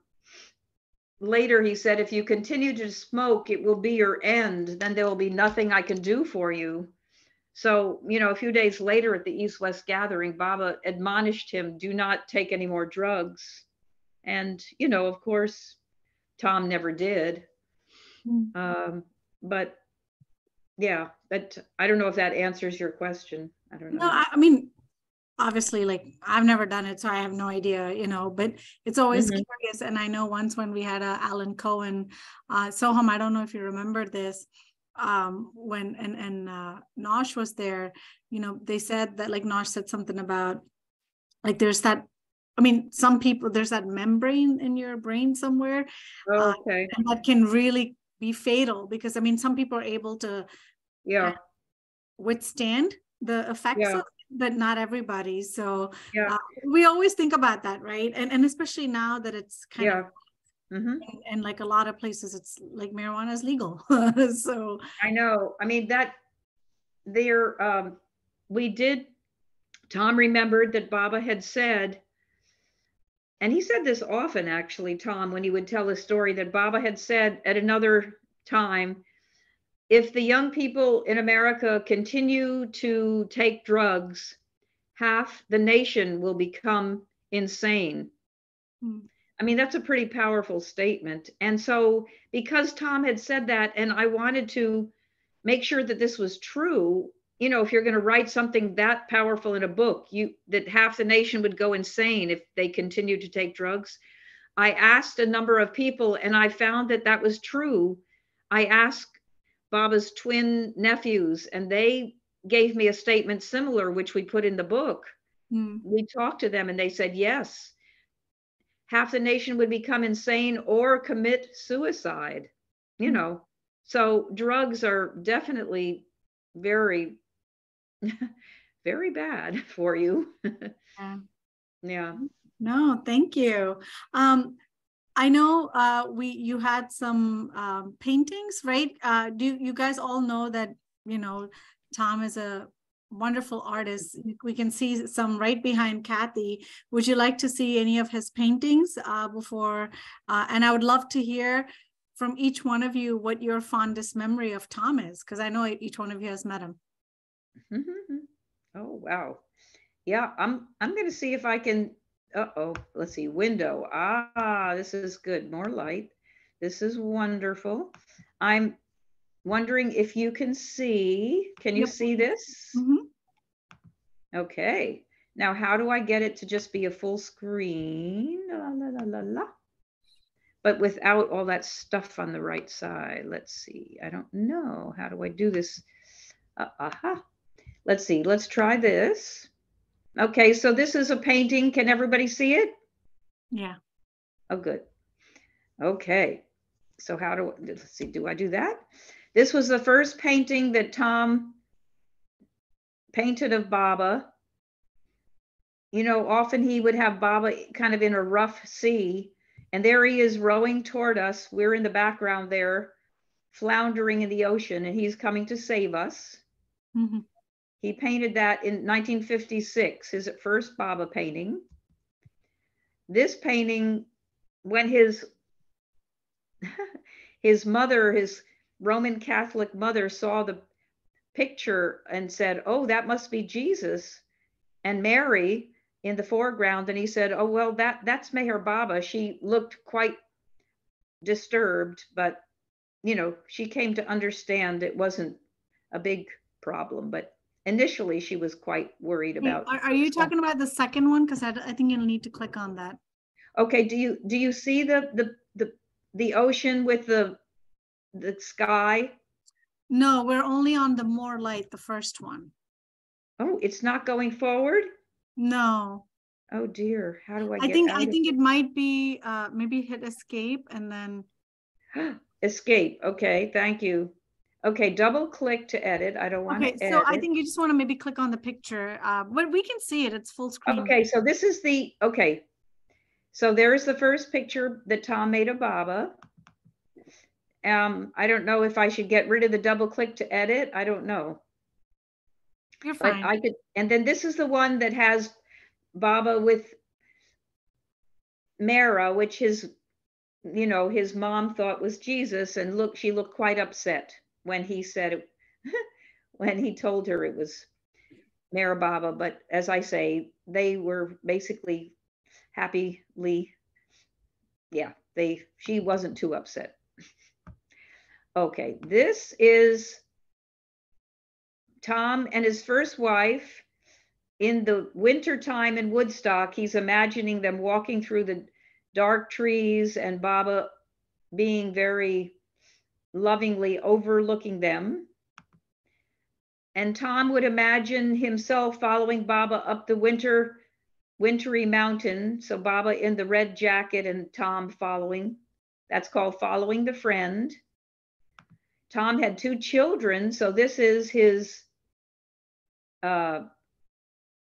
later he said, if you continue to smoke, it will be your end. Then there will be nothing I can do for you. So, you know, a few days later at the East-West gathering, Baba admonished him, do not take any more drugs. And, you know, of course, Tom never did. But yeah, but I don't know if that answers your question. I don't know. No, I mean, obviously, like I've never done it, so I have no idea, you know, but it's always curious. And I know once when we had Alan Cohen, Soham, I don't know if you remember this, when Nosh was there, you know, they said that, like Nosh said something about, like there's that, I mean, some people, there's that membrane in your brain somewhere, and that can really be fatal, because I mean, some people are able to withstand the effects of it, but not everybody. So we always think about that, right? And especially now that it's kind of and like a lot of places, it's like marijuana is legal. So I know. I mean, that there, Tom remembered that Baba had said, and he said this often actually, Tom, when he would tell a story, that Baba had said at another time, if the young people in America continue to take drugs, half the nation will become insane. I mean, that's a pretty powerful statement. And so because Tom had said that, and I wanted to make sure that this was true, you know, if you're going to write something that powerful in a book, that half the nation would go insane if they continue to take drugs. I asked a number of people and I found that that was true. I asked Baba's twin nephews and they gave me a statement similar, which we put in the book. We talked to them and they said, yes, half the nation would become insane or commit suicide, you know. So drugs are definitely very, very bad for you. No, thank you. I know you had some paintings, right? Do you guys all know that, you know, Tom is a wonderful artist? We can see some right behind Cathy. Would you like to see any of his paintings before? And I would love to hear from each one of you what your fondest memory of Tom is, because I know each one of you has met him. Oh, wow. Yeah, I'm going to see if I can. Let's see, window. This is good. More light. This is wonderful. I'm wondering if you can see. Can you see this? Okay. Now, how do I get it to just be a full screen? La, la, la, la, la. But without all that stuff on the right side. Let's see. I don't know. How do I do this? Let's see. Let's try this. Okay, so this is a painting. Can everybody see it? Yeah. Oh, good. Okay. So let's see, do I do that? This was the first painting that Tom painted of Baba. You know, often he would have Baba kind of in a rough sea, and there he is rowing toward us. We're in the background there, floundering in the ocean, and he's coming to save us. Mm-hmm. He painted that in 1956, his first Baba painting. This painting, when his mother, his Roman Catholic mother, saw the picture and said, "Oh, that must be Jesus and Mary in the foreground." And he said, "Oh, well, that's Meher Baba." She looked quite disturbed, but you know, she came to understand it wasn't a big problem. But initially, she was quite worried about. Are you talking about the second one? Because I think you'll need to click on that. Okay. Do you see the ocean with the sky? No, we're only on the more light, the first one. Oh, it's not going forward? No. Oh dear. How do I I get think out of it might be maybe hit escape and then escape? Okay, thank you. Okay, double click to edit. I don't want to edit. So I think you just want to maybe click on the picture, but we can see it. It's full screen. Okay, so this is okay. So there's the first picture that Tom made of Baba. I don't know if I should get rid of the double click to edit. I don't know. You're fine. But I could, and then this is the one that has Baba with Mara, which his mom thought was Jesus, and look, she looked quite upset when he said it, when he told her it was Mara Baba. But as I say, they were basically happily, yeah, she wasn't too upset. Okay, this is Tom and his first wife in the winter time in Woodstock. He's imagining them walking through the dark trees and Baba being very lovingly overlooking them. And Tom would imagine himself following Baba up the wintry mountain. So Baba in the red jacket and Tom following. That's called following the friend. Tom had 2 children. So this is his,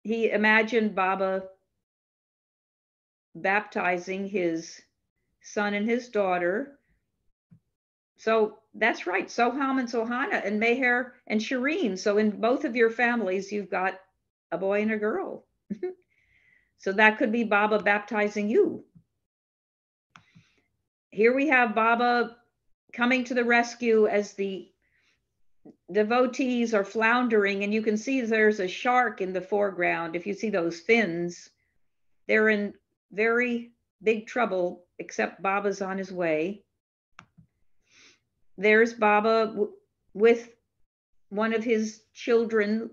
he imagined Baba baptizing his son and his daughter. So that's right, Soham and Sohana and Meher and Shireen. So in both of your families, you've got a boy and a girl. So that could be Baba baptizing you. Here we have Baba coming to the rescue as the devotees are floundering, and you can see there's a shark in the foreground. If you see those fins, they're in very big trouble, except Baba's on his way. There's Baba with one of his children,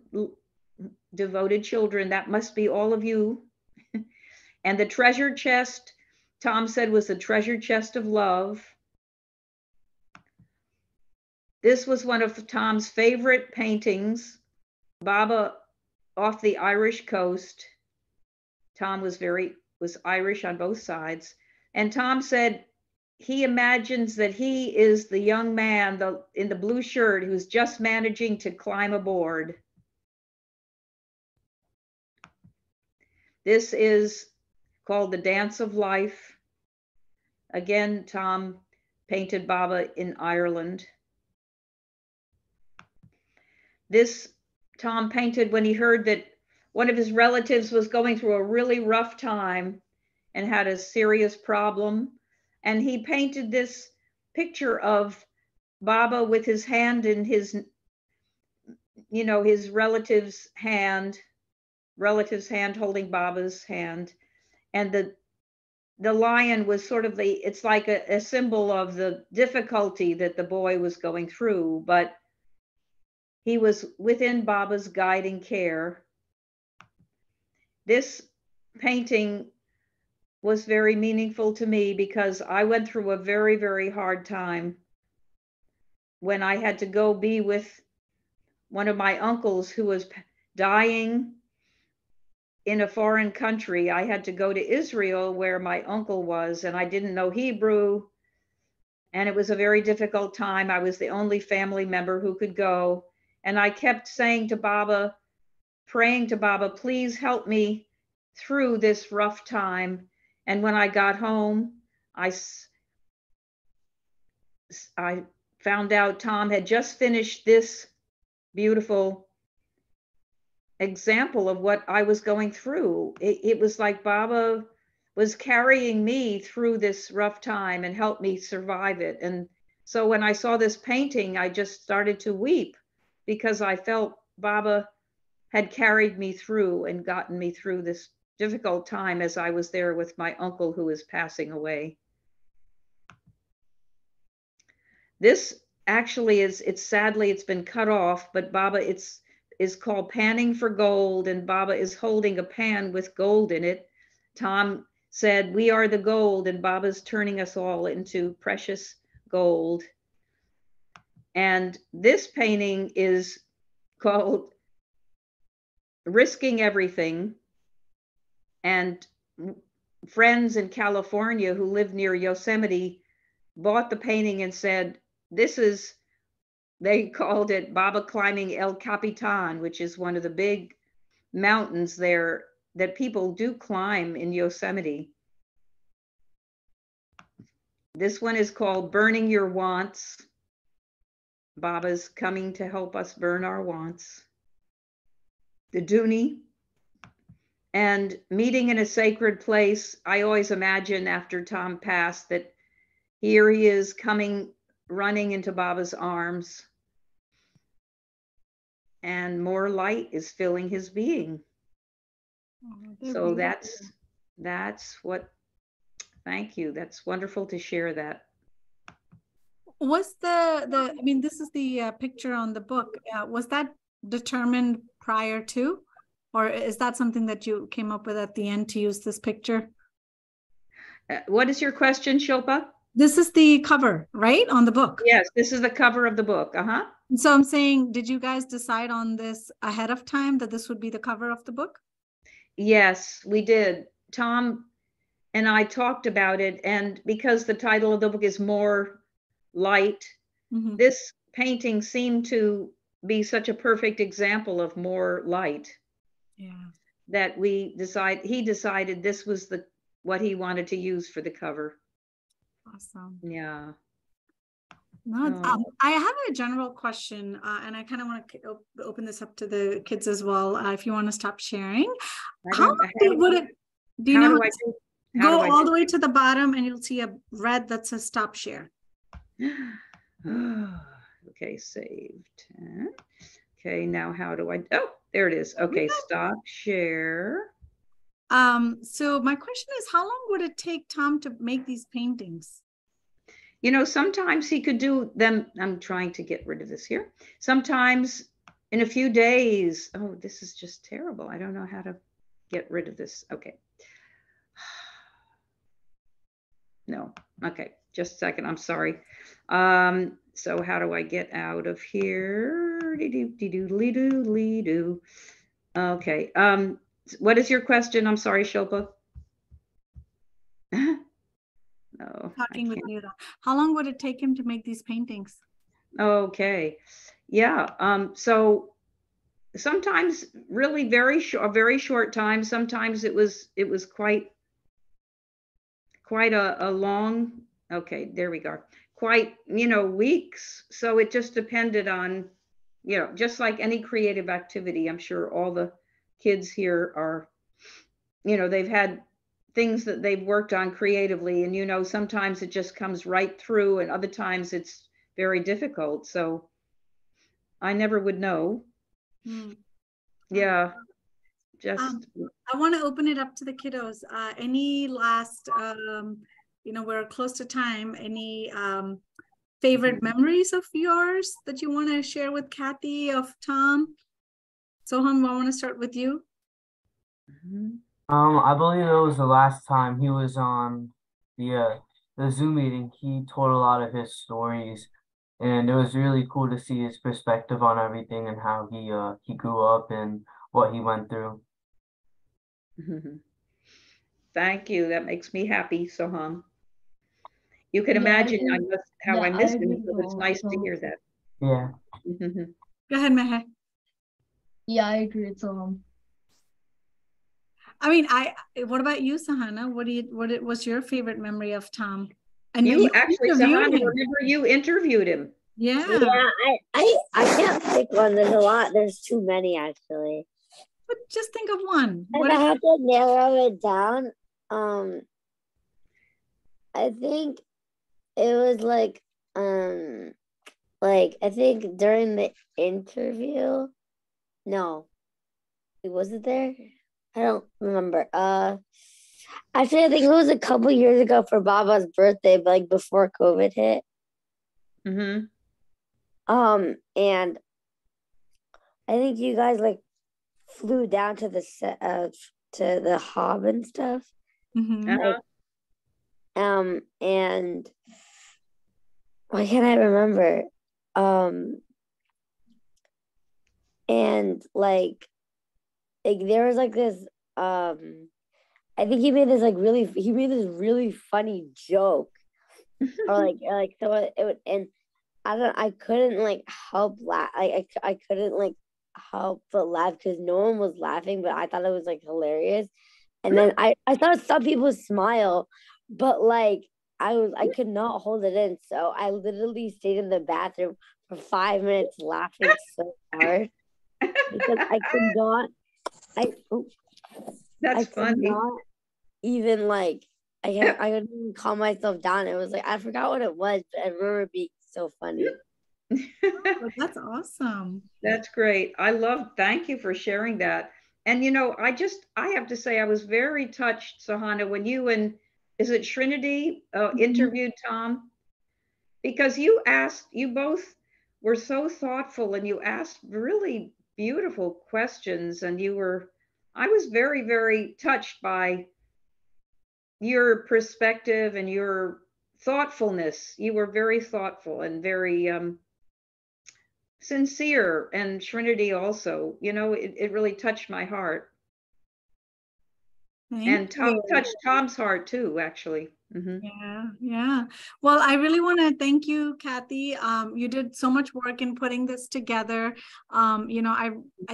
devoted children. That must be all of you. And the treasure chest, Tom said, was the treasure chest of love. This was one of Tom's favorite paintings, Baba off the Irish coast. Tom was Irish on both sides. And Tom said he imagines that he is the young man in the blue shirt who's just managing to climb aboard. This is called The Dance of Life. Again, Tom painted Baba in Ireland. This Tom painted when he heard that one of his relatives was going through a really rough time and had a serious problem. And he painted this picture of Baba with his hand in his, his relative's hand holding Baba's hand. And the lion was sort of it's like a symbol of the difficulty that the boy was going through, but he was within Baba's guiding care. This painting was very meaningful to me because I went through a very, very hard time when I had to go be with one of my uncles who was dying in a foreign country. I had to go to Israel where my uncle was, and I didn't know Hebrew. And it was a very difficult time. I was the only family member who could go. And I kept saying to Baba, praying to Baba, please help me through this rough time. And when I got home, I found out Tom had just finished this beautiful example of what I was going through. It was like Baba was carrying me through this rough time and helped me survive it. And so when I saw this painting, I just started to weep because I felt Baba had carried me through and gotten me through this difficult time as I was there with my uncle who was passing away. This actually it's sadly, it's been cut off, but Baba, is called Panning for Gold, and Baba is holding a pan with gold in it. Tom said, we are the gold, and Baba's turning us all into precious gold. And this painting is called Risking Everything. And friends in California who live near Yosemite bought the painting and said, they called it Baba climbing El Capitan, which is one of the big mountains there that people do climb in Yosemite. This one is called Burning Your Wants. Baba's coming to help us burn our wants. The Dooney. And meeting in a sacred place. I always imagine after Tom passed that here he is coming, running into Baba's arms. And more light is filling his being. Oh, so that's what, thank you. That's wonderful to share that. Was I mean, this is the picture on the book. Was that determined prior to, or is that something that you came up with at the end to use this picture? What is your question, Shilpa? This is the cover, right, on the book? Yes, this is the cover of the book. Uh-huh. So I'm saying, did you guys decide on this ahead of time that this would be the cover of the book? Yes, we did. Tom and I talked about it, and because the title of the book is More Light, this painting seemed to be such a perfect example of more light. Yeah. That he decided this was what he wanted to use for the cover. Awesome. Yeah. No, I have a general question, and I kind of want to open this up to the kids as well. If you want to stop sharing, how would it? Do you know? Go all the way to the bottom, and you'll see a red that says "Stop Share." Okay, saved. Okay, now how do I? Oh, there it is. Okay, stop share. So my question is, how long would it take Tom to make these paintings? You know, sometimes he could do them. I'm trying to get rid of this here. Sometimes in a few days. Oh, this is just terrible. I don't know how to get rid of this. Okay. No. Okay. Just a second. I'm sorry. So how do I get out of here? Okay. What is your question? I'm sorry, Shilpa. No. Talking with you. How long would it take him to make these paintings? Okay. Yeah. So sometimes really very short time. Sometimes it was quite a long. Okay, there we go. Quite, weeks. So it just depended on, just like any creative activity. I'm sure all the kids here are, they've had things that they've worked on creatively, and sometimes it just comes right through, and other times it's very difficult. So I never would know. Yeah. Just I want to open it up to the kiddos. Any last we're close to time. Any favorite memories of yours that you want to share with Cathy, of Tom? Soham, I want to start with you. I believe it was the last time he was on the Zoom meeting. He told a lot of his stories, and it was really cool to see his perspective on everything and how he grew up and what he went through. Thank you. That makes me happy, Soham. You can Yeah, I imagine agree. how Yeah, I I miss him, agree so it's nice to also. hear that. Yeah. Mhm. Go ahead, Meher. Yeah, I agree. I mean, what about you, Sahana? What's your favorite memory of Tom? And You you actually, interviewed Sahana, him. remember you interviewed him. Yeah. Yeah, I can't pick one. There's a lot. There's too many actually. But just think of one. If What I is have to narrow it down, I think it was like I think during the interview. No, was it there? I don't remember. Actually, I think it was a couple years ago for Baba's birthday, but like before COVID hit. Mm-hmm. And I think you guys like flew down to the set to the hub and stuff. Mhm. Uh-huh. And why can't I remember? And like there was like this I think he made this really funny joke or like so it would, and I couldn't like help laugh. I couldn't like help but laugh because no one was laughing, but I thought it was like hilarious. And then I thought some people smile, but like I could not hold it in. So I literally stayed in the bathroom for 5 minutes laughing so hard because I could not I That's could funny. not even like I couldn't even calm myself down. It was like I forgot what it was, but I remember it being so funny. Oh, that's awesome. That's great. Thank you for sharing that. And I have to say I was very touched, Sahana, when you and is it Trinity interviewed Tom? Because you both were so thoughtful and you asked really beautiful questions and I was very, very touched by your perspective and your thoughtfulness. You were very thoughtful and very sincere, and Trinity also. It really touched my heart. Thank And Tom you. touched Tom's heart too, actually. Mm-hmm. Yeah. Well, I really want to thank you, Cathy. You did so much work in putting this together. I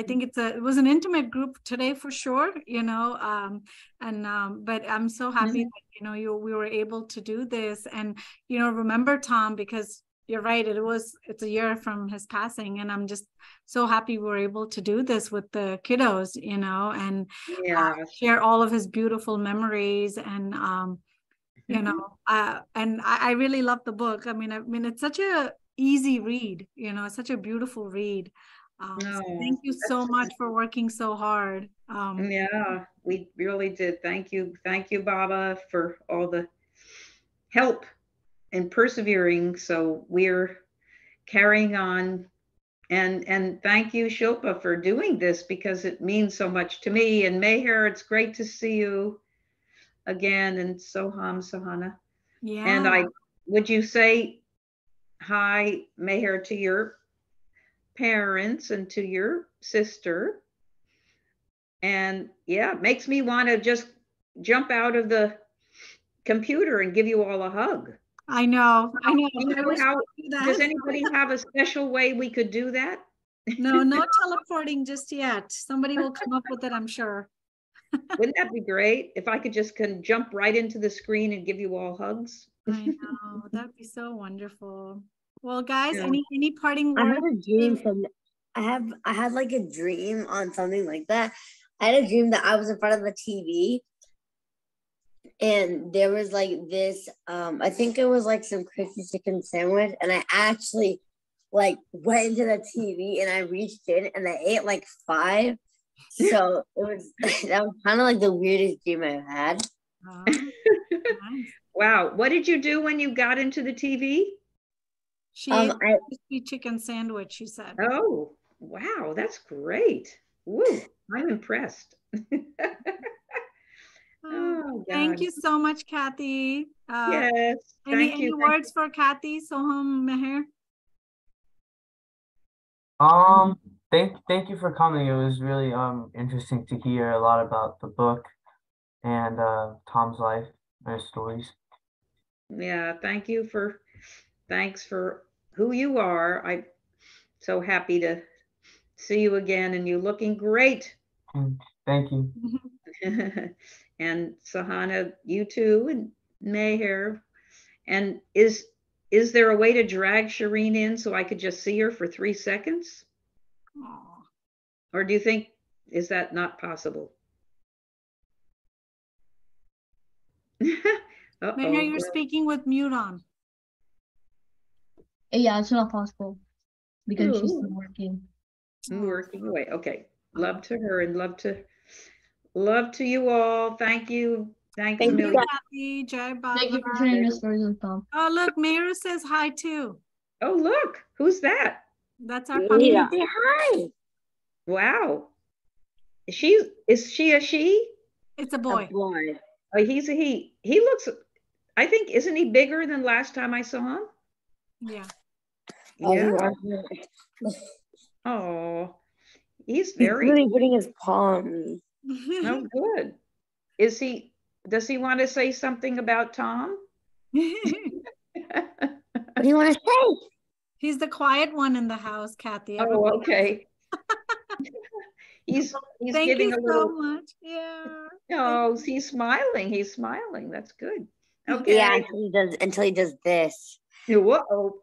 think it was an intimate group today for sure. But I'm so happy that we were able to do this, and remember Tom, because you're right. It's a year from his passing, and I'm just so happy we were able to do this with the kiddos, and share all of his beautiful memories and. And I really love the book. I mean, it's such a easy read, such a beautiful read. So thank you so much for working so hard. Yeah, we really did. Thank you, Baba, for all the help and persevering. So we're carrying on, and thank you, Shilpa, for doing this because it means so much to me. And Meher, it's great to see you again, and Soham, Sohana. Yeah. And would you say hi, Meher, to your parents and to your sister? And yeah, it makes me want to just jump out of the computer and give you all a hug. I know. Does anybody have a special way we could do that? No teleporting just yet. Somebody will come up with it, I'm sure. Wouldn't that be great if I could just jump right into the screen and give you all hugs? I know, that'd be so wonderful. Well, guys, any parting words? I had a dream I had like a dream on something like that. I had a dream that I was in front of the TV and there was like this I think it was like some crispy chicken sandwich, and I actually like went into the TV and I reached in and I ate like 5. So it was that was kind of like the weirdest dream I've had. Nice. Wow. What did you do when you got into the TV? She ate a crispy chicken sandwich, she said. Oh, wow. That's great. Woo, I'm impressed. Oh, thank you so much, Cathy. Yes. Any words for Cathy, Soham, Meher? Thank you for coming. It was really interesting to hear a lot about the book and Tom's life and his stories. Yeah, thanks for who you are. I'm so happy to see you again, and you looking great. Thank you. And Sahana, you too, and Meher. And is there a way to drag Shireen in so I could just see her for 3 seconds? Aw. Or do you think, is that not possible? Meher, you're speaking with mute on. Yeah, it's not possible because she's Ooh. still working. Working away. Okay. Love to her and love to you all. Thank you. Thanks a Thank you, million. Kathy, Jai Thank you for Baba. sharing your stories with Tom. Oh, look, Meru says hi too. Oh, look, who's that? That's our Mira. puppy. Say hi. Wow. Is she a she? It's a A boy. boy. Oh, he's a he. He looks, I think, isn't he bigger than last time I saw him? Yeah. Yeah. He's Oh, he's very, really putting his palm. oh, good. Does he want to say something about Tom? What do you want to say? He's the quiet one in the house, Kathy. Oh, Everybody- okay. He's Thank giving you a so little, much. Yeah. oh, he's smiling. He's smiling. That's good. Okay. Yeah, until he does this. Whoa.